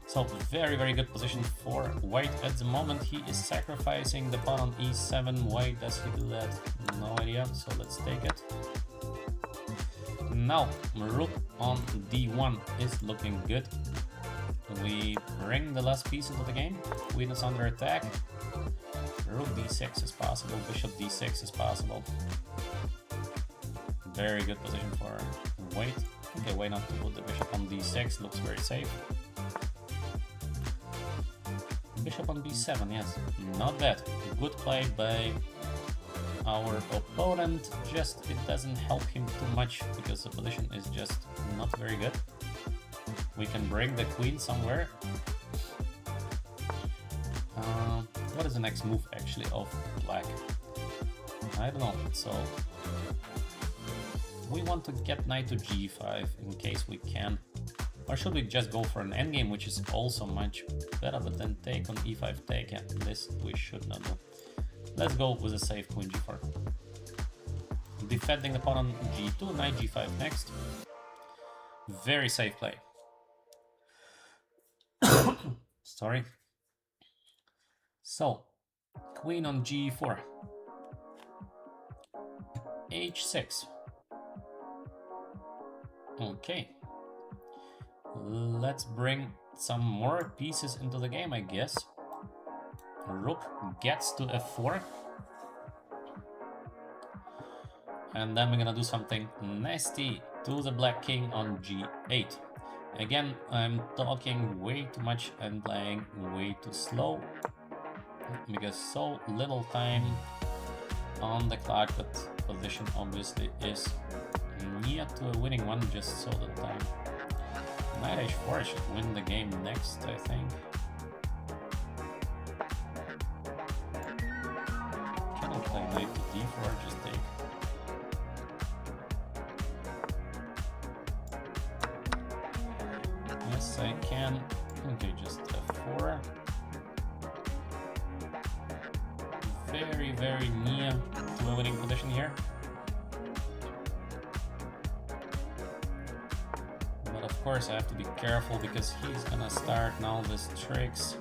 So very, very good position for white at the moment. He is sacrificing the pawn on e7. Why does he do that? No idea. So let's take it. Now, rook on d1 is looking good. We bring the last piece into the game. Queen is under attack. Rook d6 is possible. Bishop d6 is possible. Very good position for white. Okay, why not to put the bishop on d6? Looks very safe. Bishop on b7, yes, not bad. Good play by our opponent, just it doesn't help him too much because the position is just not very good. We can bring the queen somewhere. What is the next move actually of black? I don't know, so we want to get knight to g5 in case we can. Or should we just go for an endgame, which is also much better, but then take on e5 take? Yeah, this we should not do. Let's go with a safe queen g4. Defending the pawn on g2, knight g5 next. Very safe play. Sorry. So, queen on g4. h6. Okay. Let's bring some more pieces into the game, I guess. Rook gets to f4. And then we're gonna do something nasty to the black king on g8. Again, I'm talking way too much and playing way too slow because so little time on the clock. That position obviously is near to a winning one, just so little time. Knight h4 should win the game next, I think. Can I play knight to d4? Just take. Yes, I can. Okay, just f4. Very, very near to a winning position here. Of course, I have to be careful because he's gonna start now these tricks.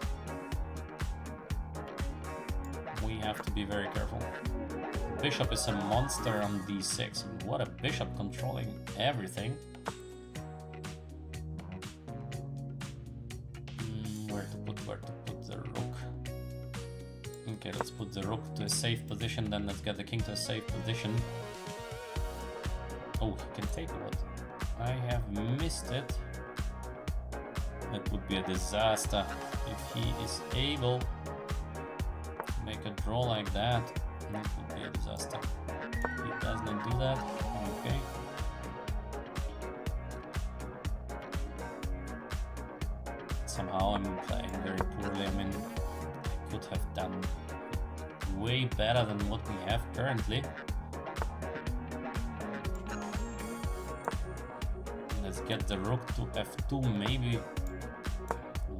We have to be very careful. Bishop is a monster on d6. What a bishop controlling everything. Where to put the rook? Okay, let's put the rook to a safe position, then let's get the king to a safe position. Oh, he can take what? I have missed it. That would be a disaster if he is able to make a draw like that. That would be a disaster. He does not do that. Okay. Somehow I'm playing very poorly. I mean, I could have done way better than what we have currently. Let's get the rook to f2. Maybe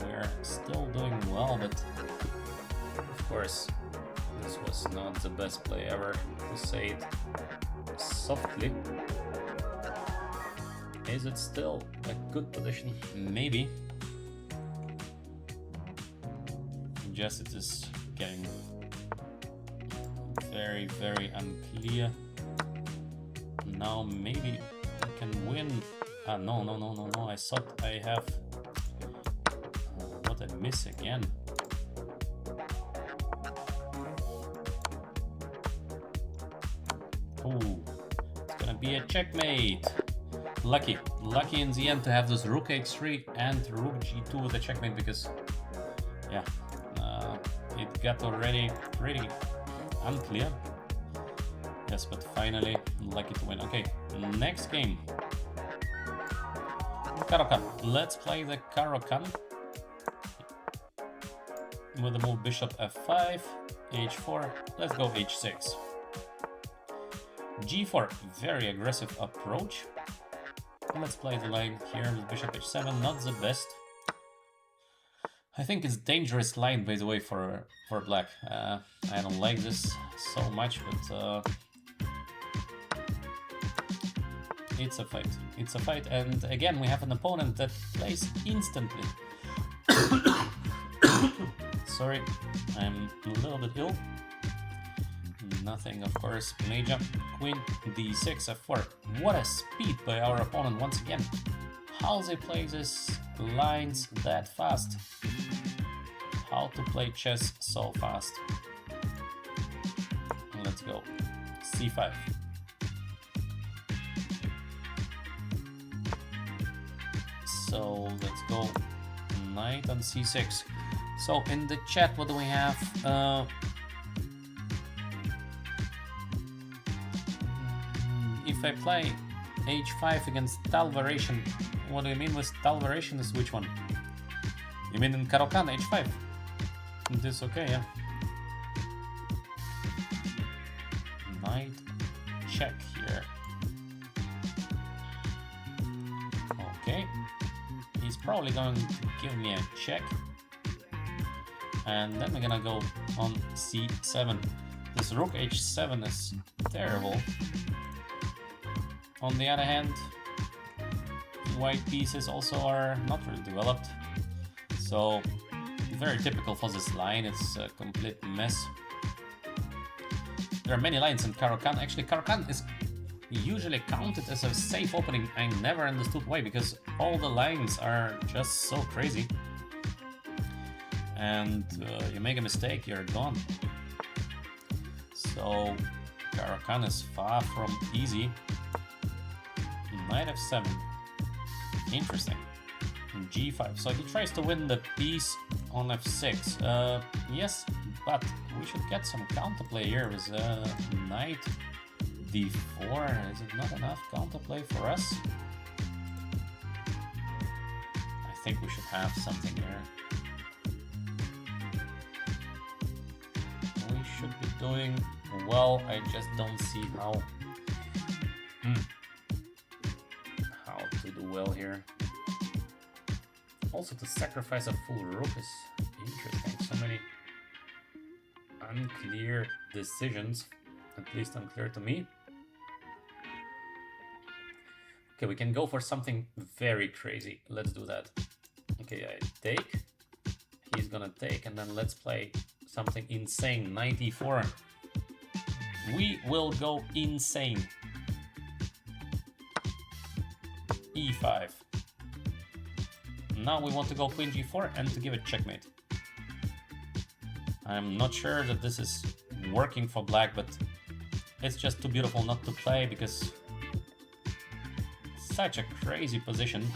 we're still doing well, but of course this was not the best play ever, to say it softly. Is it still a good position? Maybe. Just it is getting very, very unclear. Now maybe I can win. No, I thought I have... what I miss again. Oh, it's gonna be a checkmate. Lucky in the end to have this rook h3 and rook g2 with a checkmate, because yeah, it got already pretty unclear. Yes, but finally lucky to win. Okay, next game. Caro-Kann. Let's play the Caro-Kann with the move bishop f5. h4, let's go h6. g4, very aggressive approach. Let's play the line here with bishop h7, not the best. I think it's dangerous line, by the way, for black. I don't like this so much, but it's a fight. It's a fight, and again, we have an opponent that plays instantly. Sorry, I'm a little bit ill. Nothing, of course, major. Queen d6, f4. What a speed by our opponent once again. How they play these lines that fast. How to play chess so fast. Let's go. c5. So let's go knight on c6. So in the chat, what do we have? If I play h5 against tal variation, what do you mean with tal variation is which one? You mean in Caro-Kann h5? This okay, yeah. Knight check here. Okay. He's probably going to give me a check. And then we're gonna go on c7. This rook h7 is terrible. On the other hand, white pieces also are not really developed. So, very typical for this line, it's a complete mess. There are many lines in Caro-Kann. Actually, Caro-Kann is usually counted as a safe opening. I never understood why, because all the lines are just so crazy. And you make a mistake, you're gone. So, Caro-Kann is far from easy. Knight f7. Interesting. g5. So he tries to win the piece on f6. Yes, but we should get some counterplay here with knight d4. Is it not enough counterplay for us? I think we should have something here. We should be doing well. I just don't see how. How to do well here. Also, to sacrifice a full rook is interesting. So many unclear decisions, at least unclear to me. Okay, we can go for something very crazy. Let's do that. Okay, I take. He's gonna take, and then let's play something insane. Knight e4. We will go insane. e5. Now we want to go queen g4 and to give it checkmate. I'm not sure that this is working for black, but it's just too beautiful not to play because such a crazy position.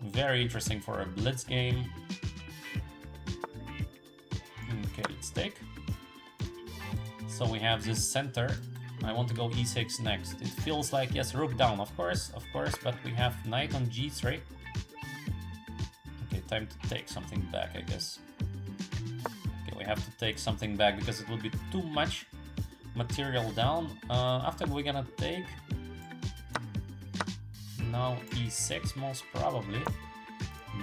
Very interesting for a blitz game. Okay, let's take. So we have this center. I want to go e6 next. It feels like, yes, rook down, of course, but we have knight on g3. Okay, time to take something back, I guess. Okay, we have to take something back because it will be too much material down. After we're gonna take now e6 most probably.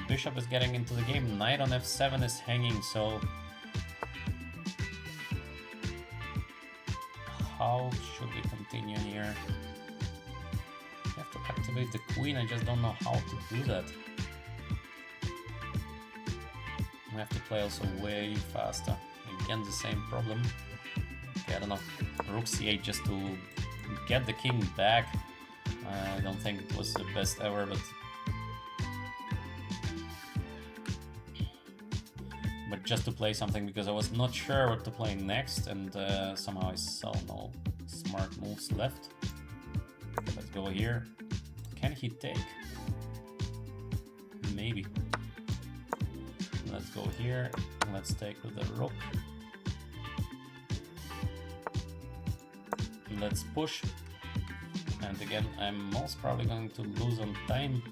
Bishop is getting into the game. Knight on f7 is hanging, so how should we continue here? We have to activate the queen. I just don't know how to do that. We have to play also way faster. Again, the same problem. Okay, I don't know. Rook c8 just to get the king back. I don't think it was the best ever, but just to play something because I was not sure what to play next, and somehow I saw no smart moves left. Okay, let's go here. Can he take? Maybe. Let's go here. Let's take with the rook. Let's push. And again, I'm most probably going to lose on time.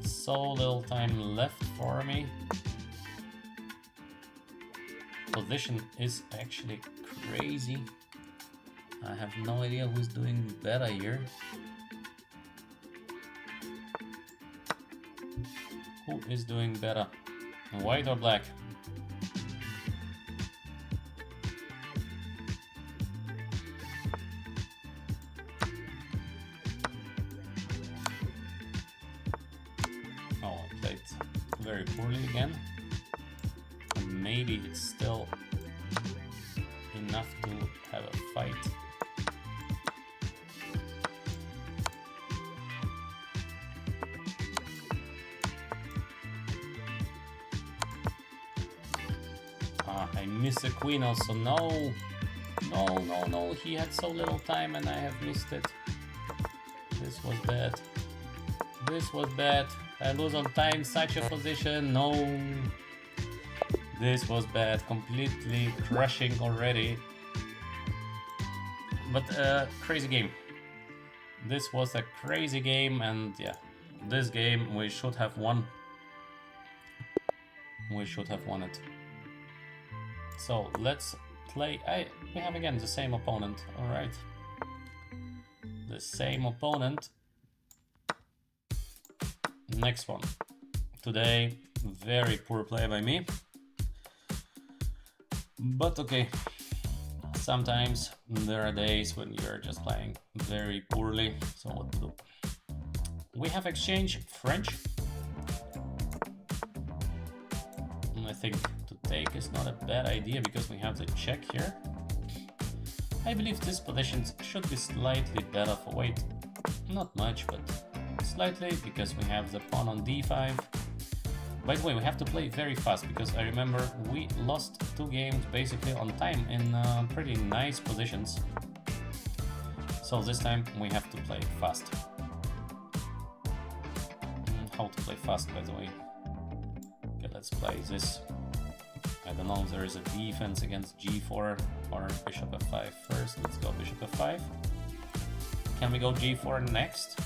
So little time left for me. position is actually crazy. I have no idea who's doing better here. Who is doing better? White or black? Oh, I played very poorly again. And maybe it's still enough to have a fight. I missed the queen also. No, he had so little time and I have missed it. This was bad. This was bad. I lose on time, such a position. No. This was bad. Completely crushing already. But crazy game. This was a crazy game, and yeah, this game we should have won. We should have won it. So let's play. We have again the same opponent. All right, the same opponent. Next one. Today, very poor play by me. But okay. Sometimes there are days when you're just playing very poorly. So what to do? We have exchanged French. I think to take is not a bad idea because we have the check here. I believe these positions should be slightly better for weight. Not much, but slightly, because we have the pawn on d5. By the way, we have to play very fast because I remember we lost 2 games basically on time in pretty nice positions. So this time we have to play fast. How to play fast, by the way. Okay, let's play this. I don't know if there is a defense against g4 or bishop f5 first. Let's go bishop f5. Can we go g4 next?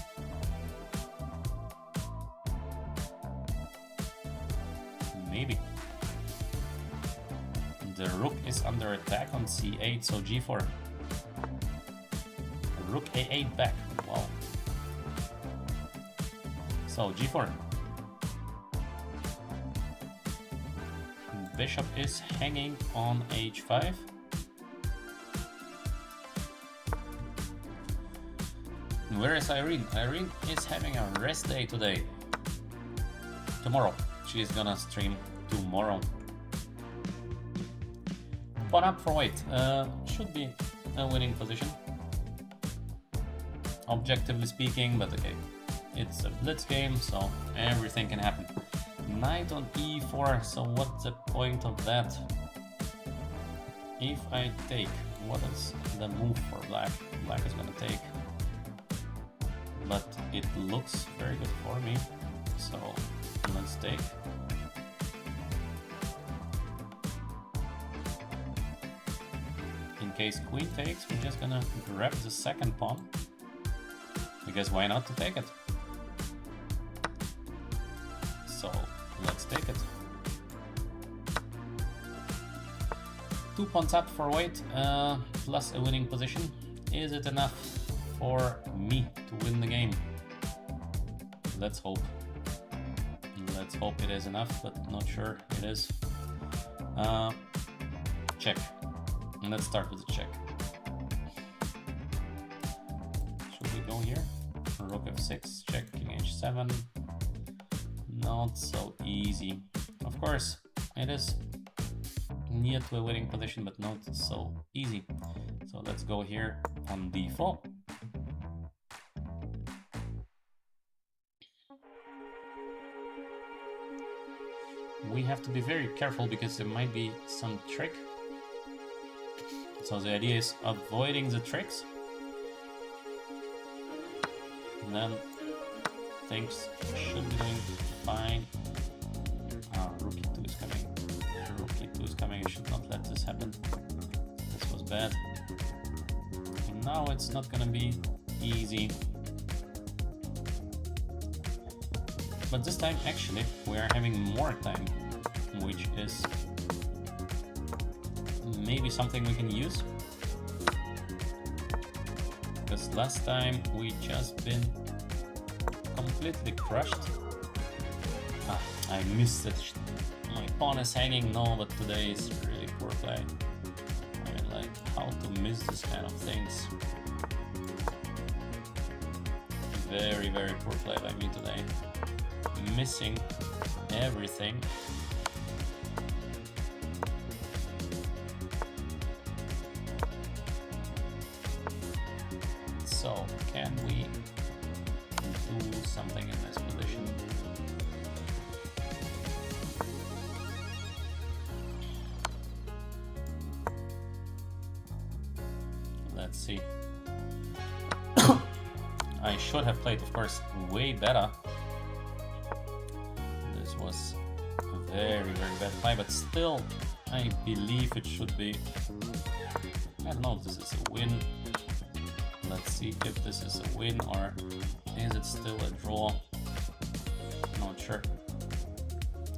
Maybe. The rook is under attack on c8, so g4. Rook a8 back. Wow. So g4. Bishop is hanging on h5. Where is Irene? Irene is having a rest day today. Tomorrow. She's gonna stream tomorrow. Pawn up for white. Should be a winning position. Objectively speaking, but okay. It's a blitz game, so everything can happen. Knight on e4, so what's the point of that? If I take, what is the move for black? Black is gonna take. But it looks very good for me, so let's take. In case queen takes, we're just gonna grab the second pawn, because why not to take it? So let's take it. 2 pawns up for white, plus a winning position. Is it enough for me to win the game? Let's hope. Let's hope it is enough, but not sure it is. Check. Let's start with the check. Should we go here? Rook f6, check, king h7. Not so easy. Of course, it is near to a winning position, but not so easy. So let's go here on d4. We have to be very careful because there might be some trick. So the idea is avoiding the tricks. And then things should be doing fine. Rook e2 is coming. Rook e2 is coming. I should not let this happen. This was bad. And now it's not gonna be easy. But this time, actually, we are having more time, which is maybe something we can use. Because last time we just been completely crushed. Ah, I missed it. My pawn is hanging, no, but today is really poor play. I mean, like, how to miss this kind of things. Very, very poor play by me today. Missing everything. So, can we do something in this position? Let's see. I should have played, of course, way better. This was a very, very bad play, but still, I believe it should be. I don't know if this is a win. Let's see if this is a win or is it still a draw. Not sure.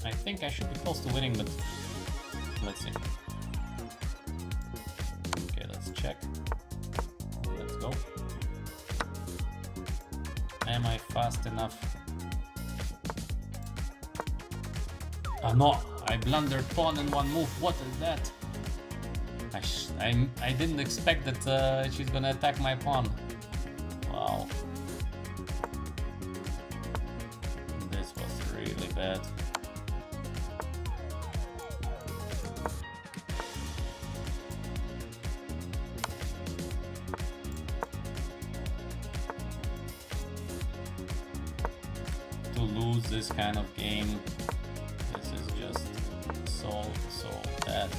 I think I should be close to winning, but let's see. Okay, let's check. Let's go. Am I fast enough? Oh no, I blundered pawn in one move. What is that? I didn't expect that she's gonna attack my pawn. Wow. This was really bad. To lose this kind of game, this is just so bad.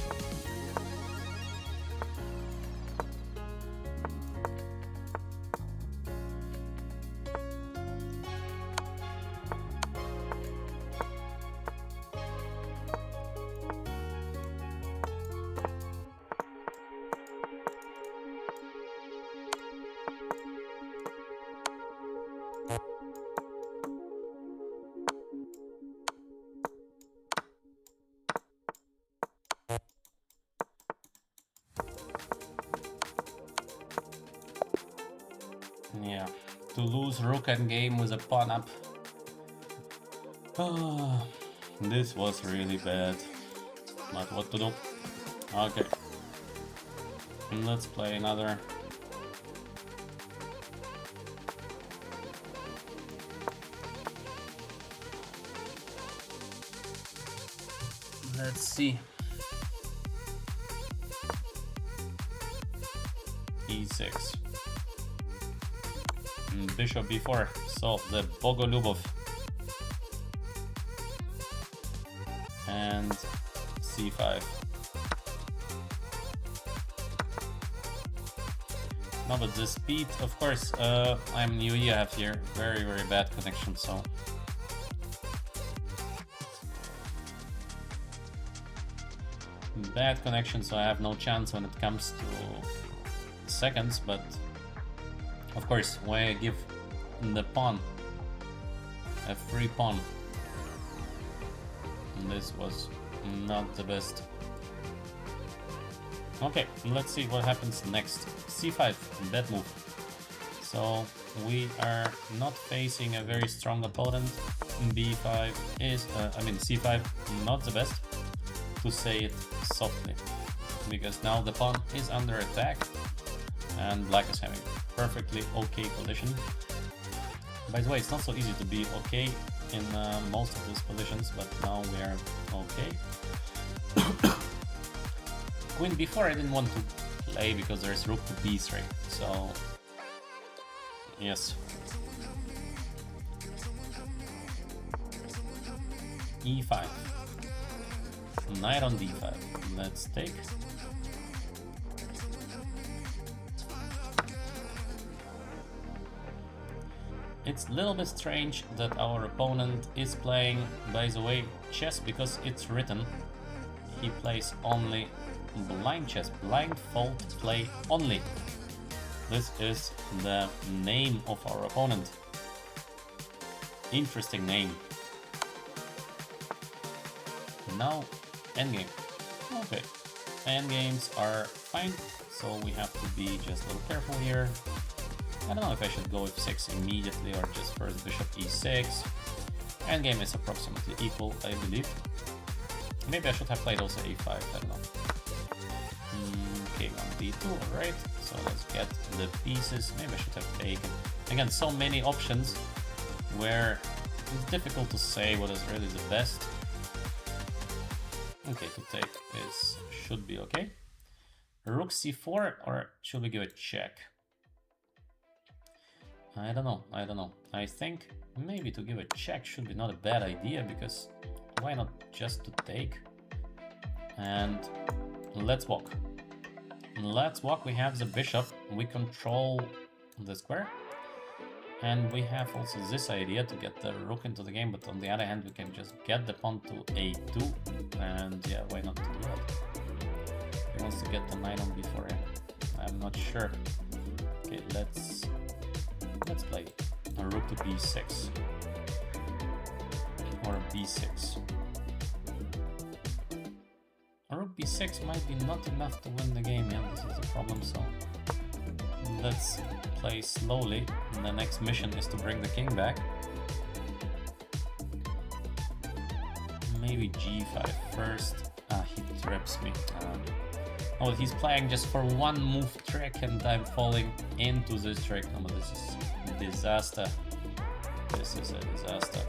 Yeah, to lose rook endgame with a pawn up. Oh, this was really bad. But what to do? Okay. Let's play another. Let's see. E6. Bishop b4, so the Bogolubov. And c5. No, but the speed, of course, I'm new EF here, very bad connection, so. Bad connection, so I have no chance when it comes to seconds, but of course, when I give the pawn a free pawn, this was not the best. Okay, let's see what happens next. c5, bad move. So we are not facing a very strong opponent. b5 is, c5, not the best, to say it softly, because now the pawn is under attack and black is having perfectly okay position. By the way, it's not so easy to be okay in most of these positions, but now we are okay. Queen b4 I didn't want to play because there's rook to b3, so yes. e5, knight on d5, let's take. It's a little bit strange that our opponent is playing, by the way, chess, because it's written he plays only blind chess, blindfold play only. This is the name of our opponent. Interesting name. Now endgame. Okay, endgames are fine, so we have to be just a little careful here. I don't know if I should go f6 immediately or just first bishop e6. Endgame is approximately equal, I believe. Maybe I should have played also a5, I don't know. King on d2, alright. So let's get the pieces. Maybe I should have taken. Again, so many options where it's difficult to say what is really the best. Okay, to take is should be okay. Rook c4, or should we give a check? I don't know. I think maybe to give a check should be not a bad idea, because why not just to take? And let's walk. Let's walk. We have the bishop. We control the square. And we have also this idea to get the rook into the game, but on the other hand, we can just get the pawn to a2. And yeah, why not to do that? He wants to get the knight on b4. I'm not sure. Okay, let's play a rook to b6 or b6. A rook b6 might be not enough to win the game. Yeah, this is the problem. So let's play slowly. And the next mission is to bring the king back. Maybe g5 first. He trips me. Oh, he's playing just for one move trick, and I'm falling into this trick. No, but this is a disaster. This is a disaster.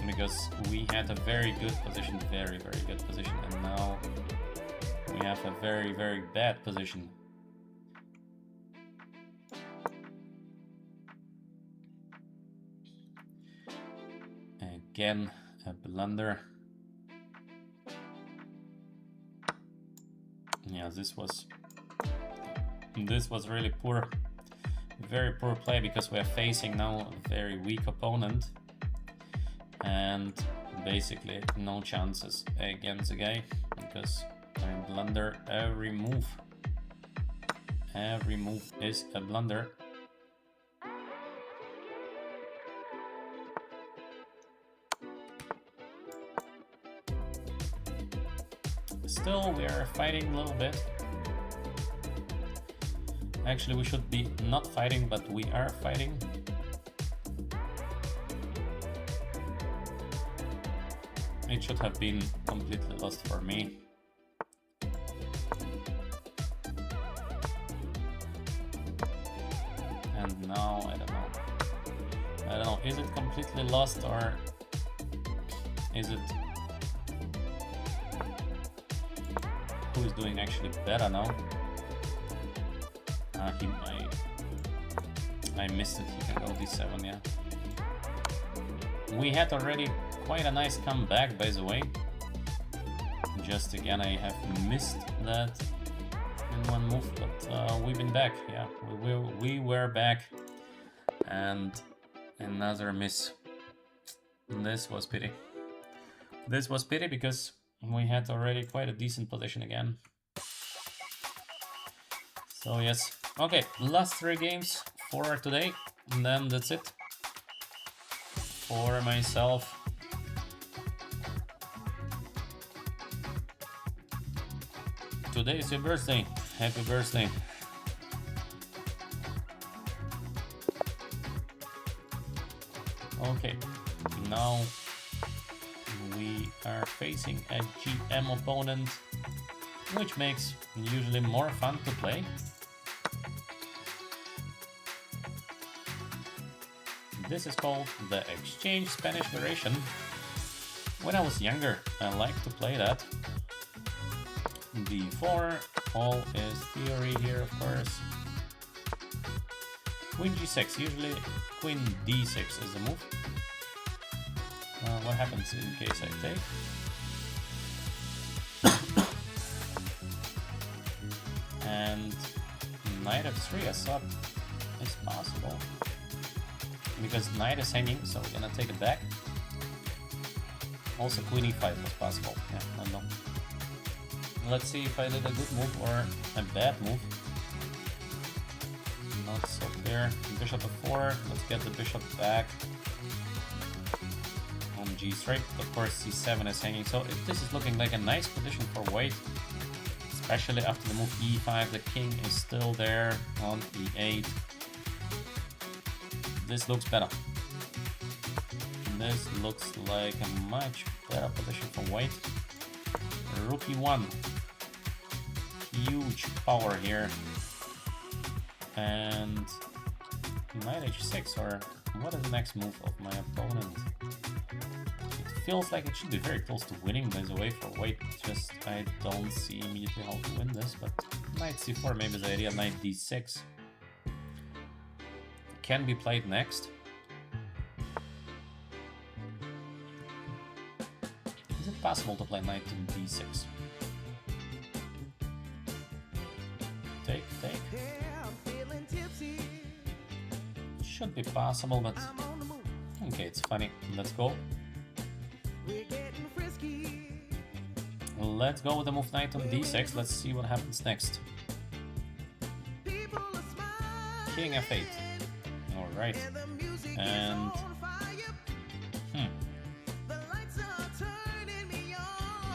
Because we had a very good position, very good position, and now we have a very bad position. Again, a blunder. Yeah, this was really poor, very poor play, because we are facing now a very weak opponent, and basically no chances against the guy, because I blunder every move. Every move is a blunder. Still, we are fighting a little bit. Actually, we should be not fighting, but we are fighting. It should have been completely lost for me. And now, I don't know. Is it completely lost, or is it... Who is doing actually better now? I missed it. He can go d7, yeah. We had already quite a nice comeback, by the way. Just again, I have missed that in one move, but we've been back. Yeah, we were back, and another miss. This was pity. This was pity, because we had already quite a decent position again. So yes, okay, last 3 games for today, and then that's it for myself. Today is your birthday. Happy birthday. Okay, now we are facing a GM opponent, which makes usually more fun to play. This is called the Exchange Spanish variation. When I was younger, I liked to play that. d4, all is theory here, of course. Queen g6, usually queen d6 is the move. What happens in case I take? And knight f3 I thought is possible, because knight is hanging, so we're gonna take it back. Also queen e5 was possible. Yeah, I don't know. Let's see if I did a good move or a bad move. Not so clear. Bishop f4. Let's get the bishop back on g straight. Of course, c7 is hanging, so this is looking like a nice position for white. Especially after the move e5, the king is still there on e8. This looks better. This looks like a much better position for white. Rook e1. Huge power here. And knight h6, or what is the next move of my opponent? It feels like it should be very close to winning, by the way, for white. Just I don't see immediately how to win this, but knight c4 maybe is the idea. Knight d6 can be played next. Is it possible to play knight to d6? Take. Should be possible, but okay, it's funny. Let's go. Let's go with the move knight on d6. Let's see what happens next. King f8. Alright. And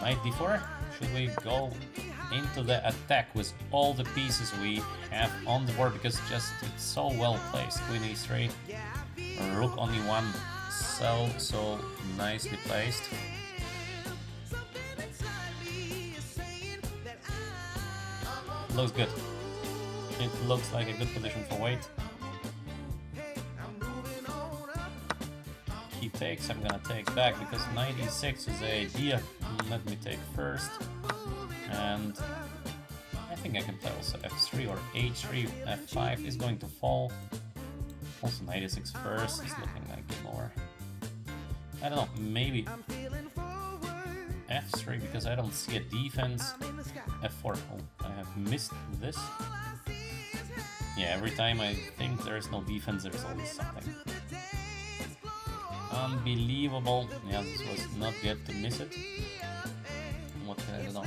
knight d4. Should we go into the attack with all the pieces we have on the board, because just it's so well placed. Queen e3, rook on e1, so nicely placed. Looks good. It looks like a good position for white. He takes, I'm gonna take back because knight e6 is the idea. Let me take first. And I think I can play also f3 or h3. f5 is going to fall. Also knight e6 first is looking like game over. I don't know, maybe f3 because I don't see a defense. f4, oh, I have missed this. Yeah, every time I think there's no defense, there's always something. Unbelievable. Yeah, this was not good to miss it. What can I do now?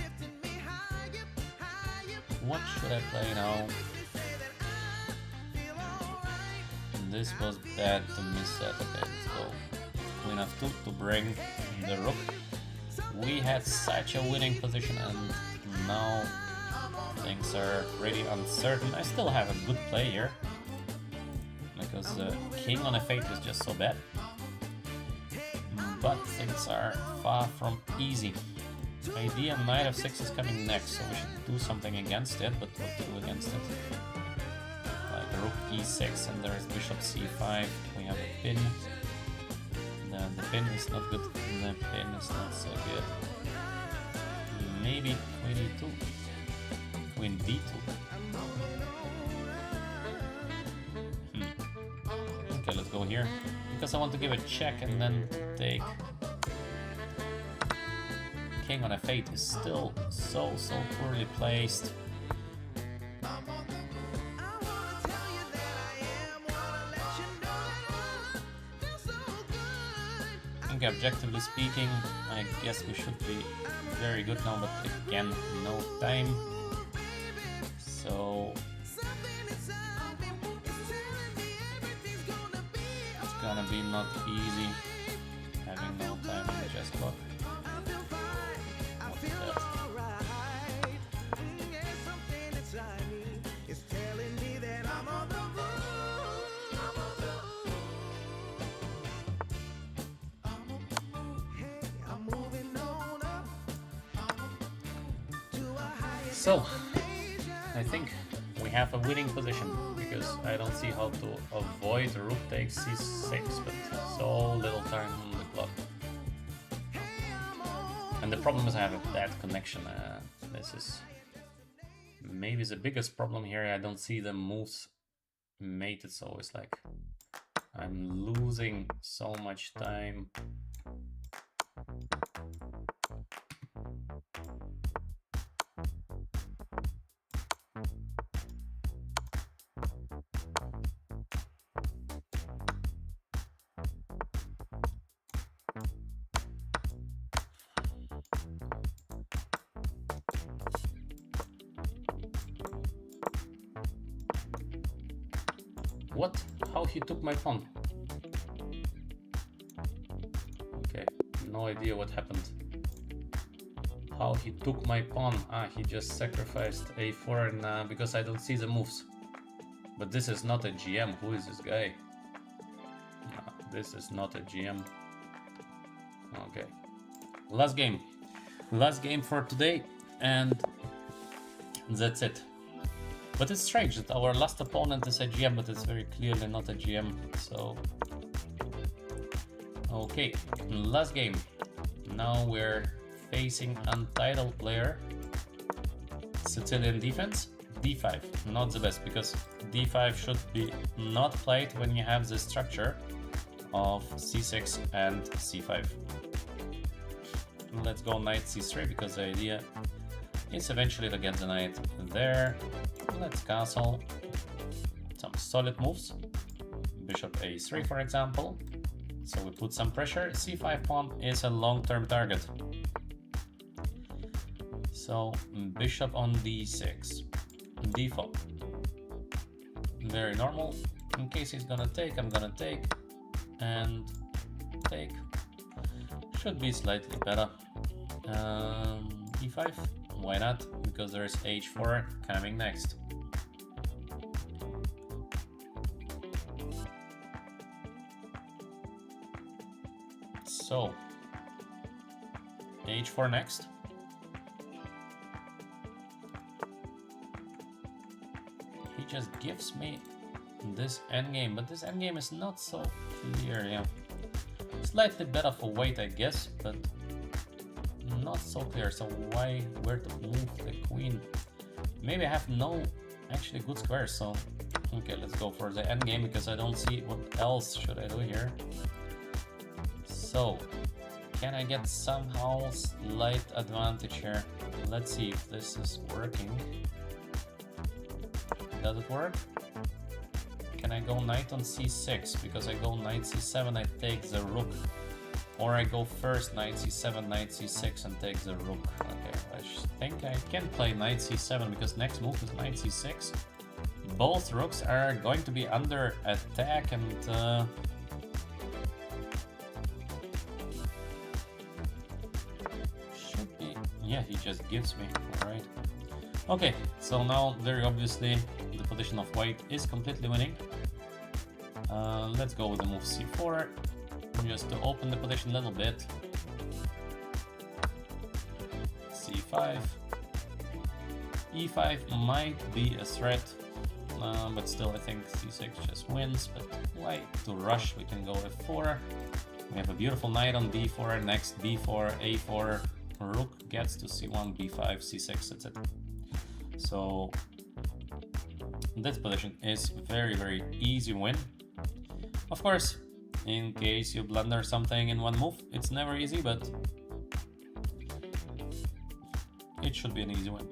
What should I play now? This was bad to miss that. Okay, let's go. Queen f2 to bring the rook. We had such a winning position and now things are pretty uncertain. I still have a good play here because the king on f8 is just so bad. But things are far from easy. Idea knight f6 is coming next, so we should do something against it, but what to do against it? Like rook e6 and there is bishop c5, we have a pin. The pin is not good, the pin is not so good. Maybe queen e2, queen d2. Okay, let's go here, because I want to give a check and then take. King on f8 is still so poorly placed. Okay, objectively speaking, I guess we should be very good now, but again, no time. So it's gonna be not easy having no time on the chess clock. So, I think we have a winning position because I don't see how to avoid rook takes c6, but so little time on the clock. And the problem is I have a bad connection. This is maybe the biggest problem here. I don't see the moves mated, so it's like I'm losing so much time. What? How he took my pawn? Okay, no idea what happened. How he took my pawn. Ah, he just sacrificed a4 and because I don't see the moves. But this is not a GM. Who is this guy? No, this is not a GM. Okay. Last game. Last game for today, and that's it. But it's strange that our last opponent is a GM, but it's very clearly not a GM. So, okay, last game. Now we're facing untitled player. Sicilian defense. D5, not the best, because D5 should be not played when you have the structure of C6 and C5. Let's go knight C3, because the idea is eventually to get the knight there. Let's castle. Some solid moves. Bishop A3, for example. So we put some pressure. C5 pawn is a long-term target. So bishop on D6. D4. Very normal. In case he's gonna take, I'm gonna take. And take. Should be slightly better. E5. Why not? Because there's H4 coming next. So, H4 next. He just gives me this endgame, but this endgame is not so clear, yeah. Slightly better for weight, I guess, but not so clear. So where to move the queen? Maybe I have no actually good squares, so okay, let's go for the endgame, because I don't see what else should I do here. So, can I get somehow slight advantage here? Let's see if this is working. Does it work? Can I go knight on c6? Because I go knight c7, I take the rook. Or I go first knight c7, knight c6 and take the rook. Okay, I think I can play knight c7, because next move is knight c6. Both rooks are going to be under attack, and should be... yeah, he just gives me, alright. Okay, so now very obviously the position of white is completely winning. Let's go with the move c4, just to open the position a little bit. c5. e5 might be a threat, but still I think c6 just wins. But why to rush? We can go f4. We have a beautiful knight on d4, next b4, a4, rook gets to c1, b5, c6, etc. So this position is very easy win. Of course, in case you blunder something in one move, it's never easy, but it should be an easy win.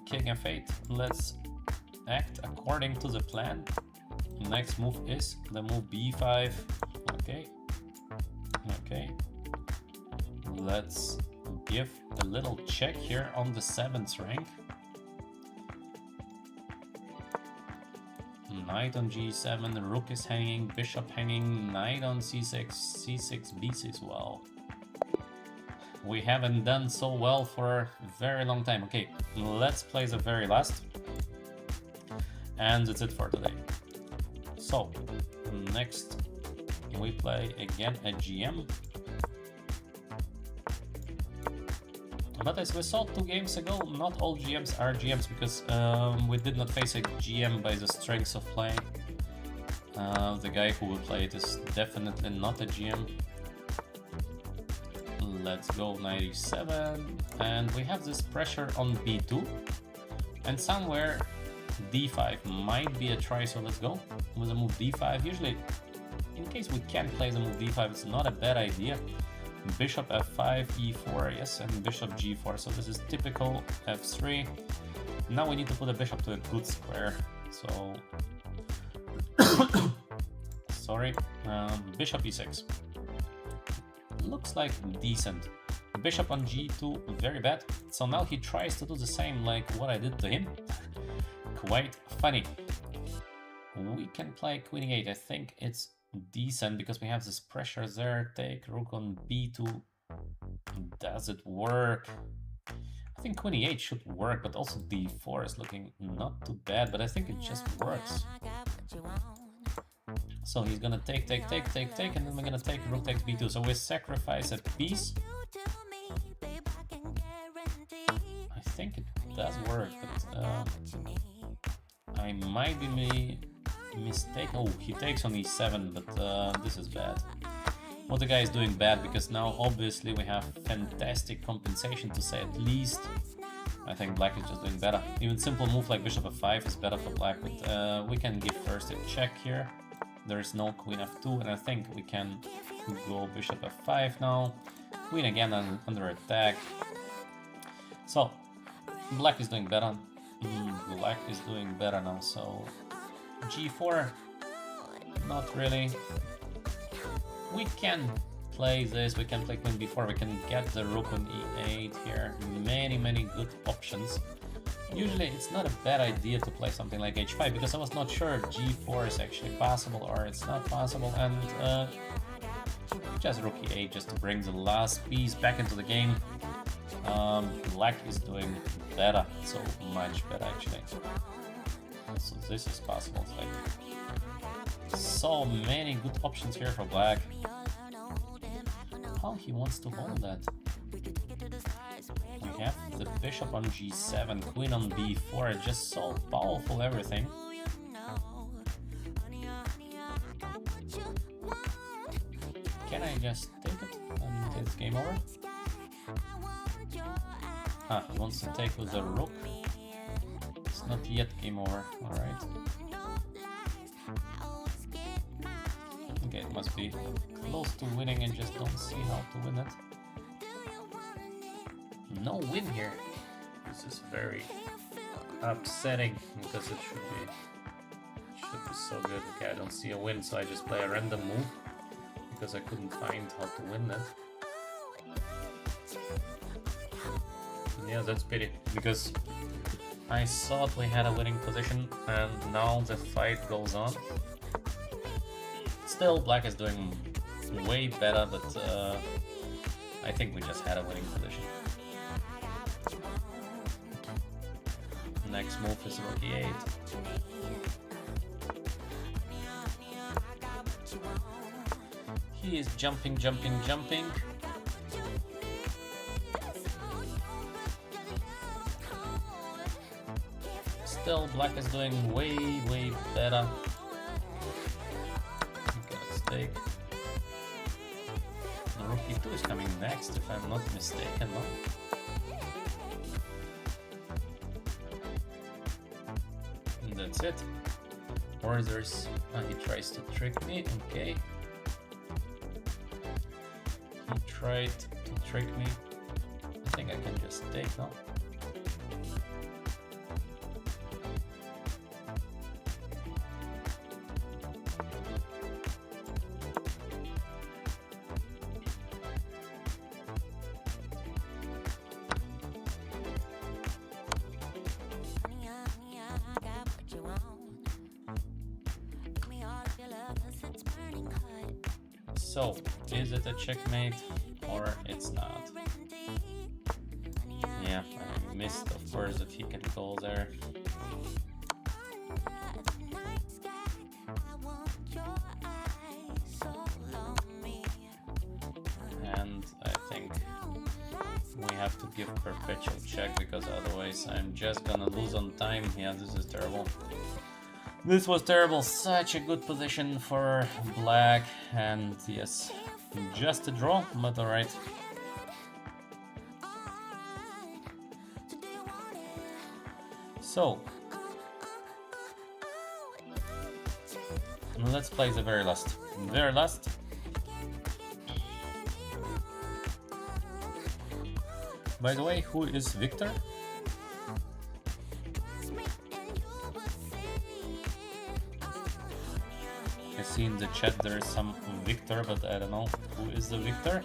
King f8, let's act according to the plan. Next move is the move b5. Okay. Let's give a little check here on the 7th rank. Knight on g7, rook is hanging, bishop hanging, knight on c6, c6, b6. Wow. We haven't done so well for a very long time. Okay, let's play the very last. And that's it for today. So, next we play again a GM. But as we saw 2 games ago, not all GMs are GMs, because we did not face a GM by the strengths of play. The guy who will play it is definitely not a GM. Let's go knight e7, and we have this pressure on b2, and somewhere d5 might be a try, so let's go with the move d5. Usually, in case we can't play the move d5, it's not a bad idea. Bishop f5, e4, yes, and bishop g4, so this is typical f3. Now we need to put a bishop to a good square, so... sorry, bishop e6. Looks like decent. Bishop on g2, very bad. So now he tries to do the same like what I did to him. Quite funny. We can play queen e8, I think it's decent because we have this pressure there. Take rook on b2. Does it work? I think queen e8 should work, but also d4 is looking not too bad, but I think it just works. So he's gonna take, and then we're gonna take rook takes b2. So we sacrifice a piece. I think it does work, but I might be mistaken. Oh, he takes on e7, but this is bad. What the guy is doing bad, because now obviously we have fantastic compensation, to say at least. I think black is just doing better. Even simple move like bishop f5 is better for black, but we can give first a check here. There is no queen f2, and I think we can go bishop f5 now. Queen again under attack. So black is doing better. Black is doing better now. So g4, not really. We can play this, we can play queen b4, we can get the rook on e8 here. Many good options. Usually it's not a bad idea to play something like h5, because I was not sure g4 is actually possible or it's not possible, and just rook e8 just to bring the last piece back into the game. Black is doing better, so much better actually. So this is possible. It's like so many good options here for black. How he wants to hold that? We have the bishop on g7, queen on b4, just so powerful everything. Can I just take it and it's game over? Ah, he wants to take with the rook. It's not yet game over, alright. Okay, it must be close to winning and just don't see how to win it. No win here. This is very upsetting because it should be so good. Okay, I don't see a win, so I just play a random move because I couldn't find how to win that. Yeah, that's pity, because I thought we had a winning position and now the fight goes on. Still, black is doing way better, but I think we just had a winning position. Next move is rook e8. He is jumping. Still, black is doing way better. Okay, let's take. The rook e2 is coming next, if I'm not mistaken, no? And that's it. Or there's... he tries to trick me, okay. He tried to trick me. I think I can just take now. So, is it a checkmate or it's not? Yeah, I missed, of course, that he can go there. And I think we have to give perpetual check, because otherwise I'm just gonna lose on time. Yeah, this is terrible. This was terrible. Such a good position for black, and yes, just a draw, but alright. So, let's play the very last. By the way, who is Victor? I see in the chat there is some Victor, but I don't know who is the Victor.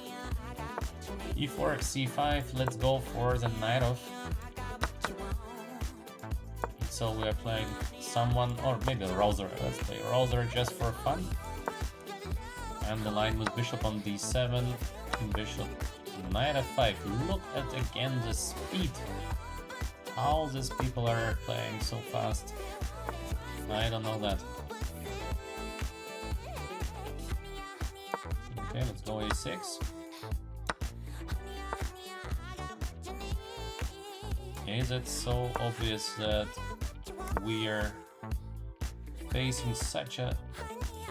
e4, c5, let's go for the knight off. So we are playing someone, or maybe a Rouser. Let's play Rouser just for fun. And the line was bishop on d7, bishop knight f5. Look at again the speed. How these people are playing so fast. I don't know that. Okay, let's go a6. Is it so obvious that we are facing such a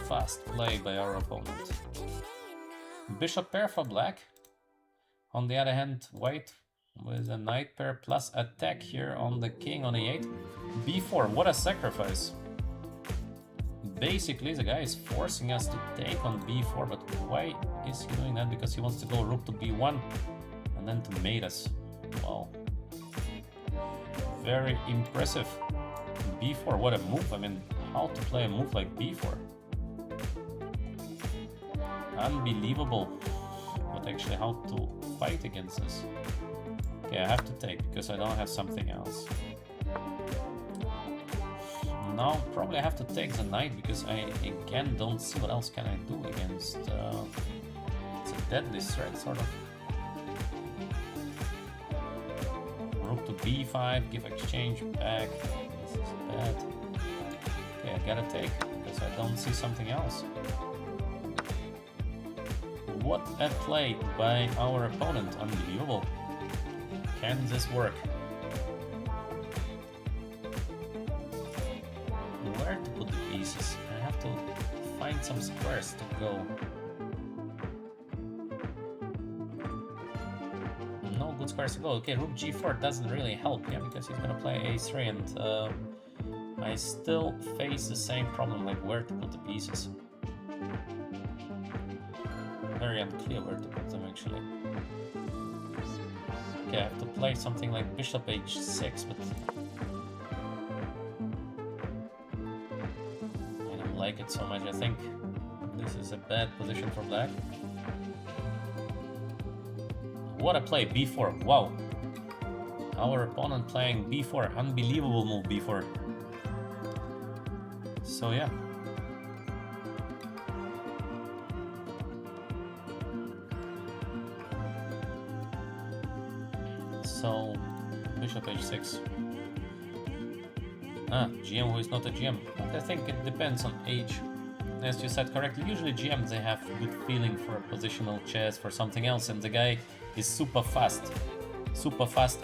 fast play by our opponent? Bishop pair for black. On the other hand, white with a knight pair plus attack here on the king on e8. b4, what a sacrifice. Basically, the guy is forcing us to take on b4, but why is he doing that? Because he wants to go rook to b1 and then to mate us. Wow. Very impressive. b4, what a move. I mean, how to play a move like b4? Unbelievable. But actually, how to fight against this? Okay, I have to take because I don't have something else. Now probably I have to take the knight because I again don't see what else can I do against it's a deadly threat sort of. Rook to b5, give exchange back. This is bad. Okay, I gotta take because I don't see something else. What a play by our opponent, unbelievable. Can this work? Where to put the pieces? I have to find some squares to go. No good squares to go. Okay, rook g4 doesn't really help, yeah, because he's gonna play a3 and I still face the same problem, like where to put the pieces. Very unclear where to put them actually. Okay, I have to play something like bishop h6, but I don't like it so much. I think this is a bad position for black. What a play, b4, wow. Our opponent playing b4, unbelievable move b4. So yeah. So, bishop h6. GM who is not a GM. I think it depends on age. As you said correctly, usually GMs, they have good feeling for positional chess, for something else, and the guy is super fast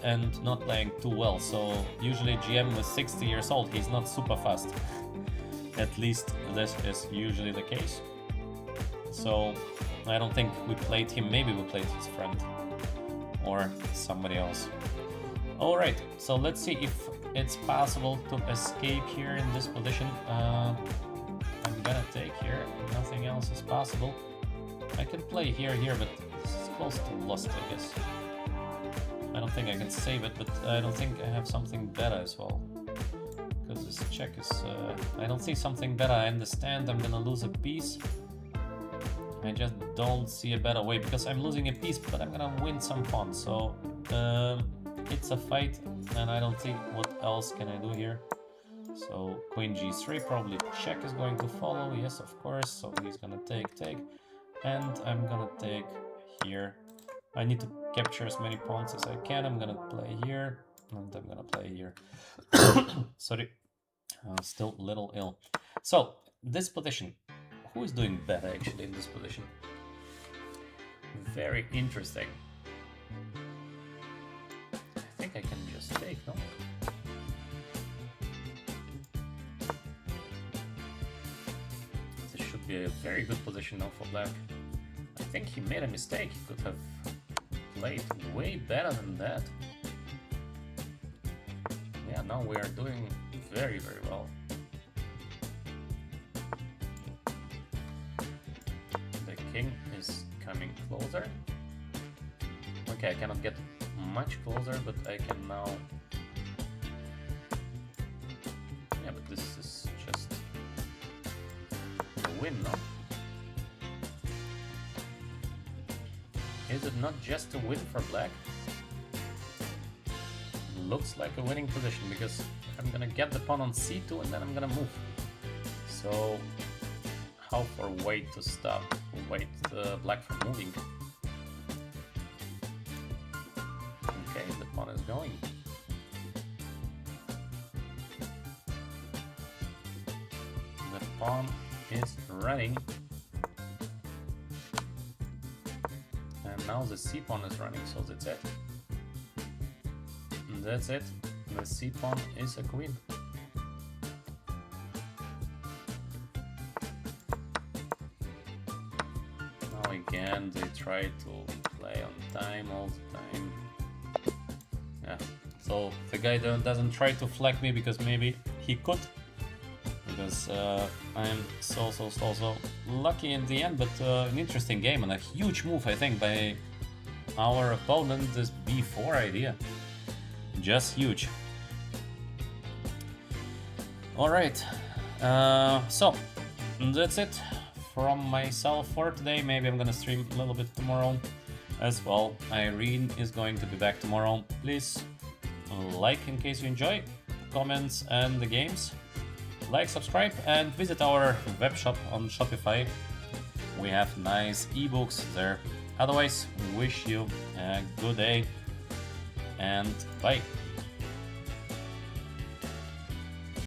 and not playing too well. So usually GM with 60 years old, he's not super fast. At least this is usually the case. So I don't think we played him, maybe we played his friend. Or somebody else. Alright, so let's see if it's possible to escape here in this position. I'm gonna take here, nothing else is possible. I can play here, but it's close to lost, I guess. I don't think I can save it, but I don't think I have something better as well. Because this check is... I don't see something better. I understand I'm gonna lose a piece. I just don't see a better way because I'm losing a piece, but I'm gonna win some pawns. So it's a fight, and I don't see what else can I do here. So queen g3, probably check is going to follow. Yes, of course. So he's gonna take, and I'm gonna take here. I need to capture as many pawns as I can. I'm gonna play here, and I'm gonna play here. Sorry, still a little ill. So this position. Who is doing better actually in this position? Very interesting. I think I can just take, no? This should be a very good position now for black. I think he made a mistake. He could have played way better than that. Yeah, now we are doing very, very well. King is coming closer. Okay, I cannot get much closer, but I can now... Yeah, but this is just a win, no? Is it not just a win for black? Looks like a winning position, because I'm gonna get the pawn on c2 and then I'm gonna move. So... how for white to stop black from moving. Okay, the pawn is going. The pawn is running. And now the c pawn is running, so that's it. And that's it. The c pawn is a queen. Now again, they try to play on time all the time. Yeah, so the guy doesn't try to flag me because maybe he could. Because I'm so lucky in the end, but an interesting game and a huge move, I think, by our opponent, this b4 idea. Just huge. Alright, so that's it from myself for today. Maybe I'm gonna stream a little bit tomorrow as well. Irene is going to be back tomorrow. Please like in case you enjoy, comments and the games. Like, subscribe, and visit our web shop on Shopify. We have nice ebooks there. Otherwise, wish you a good day and bye.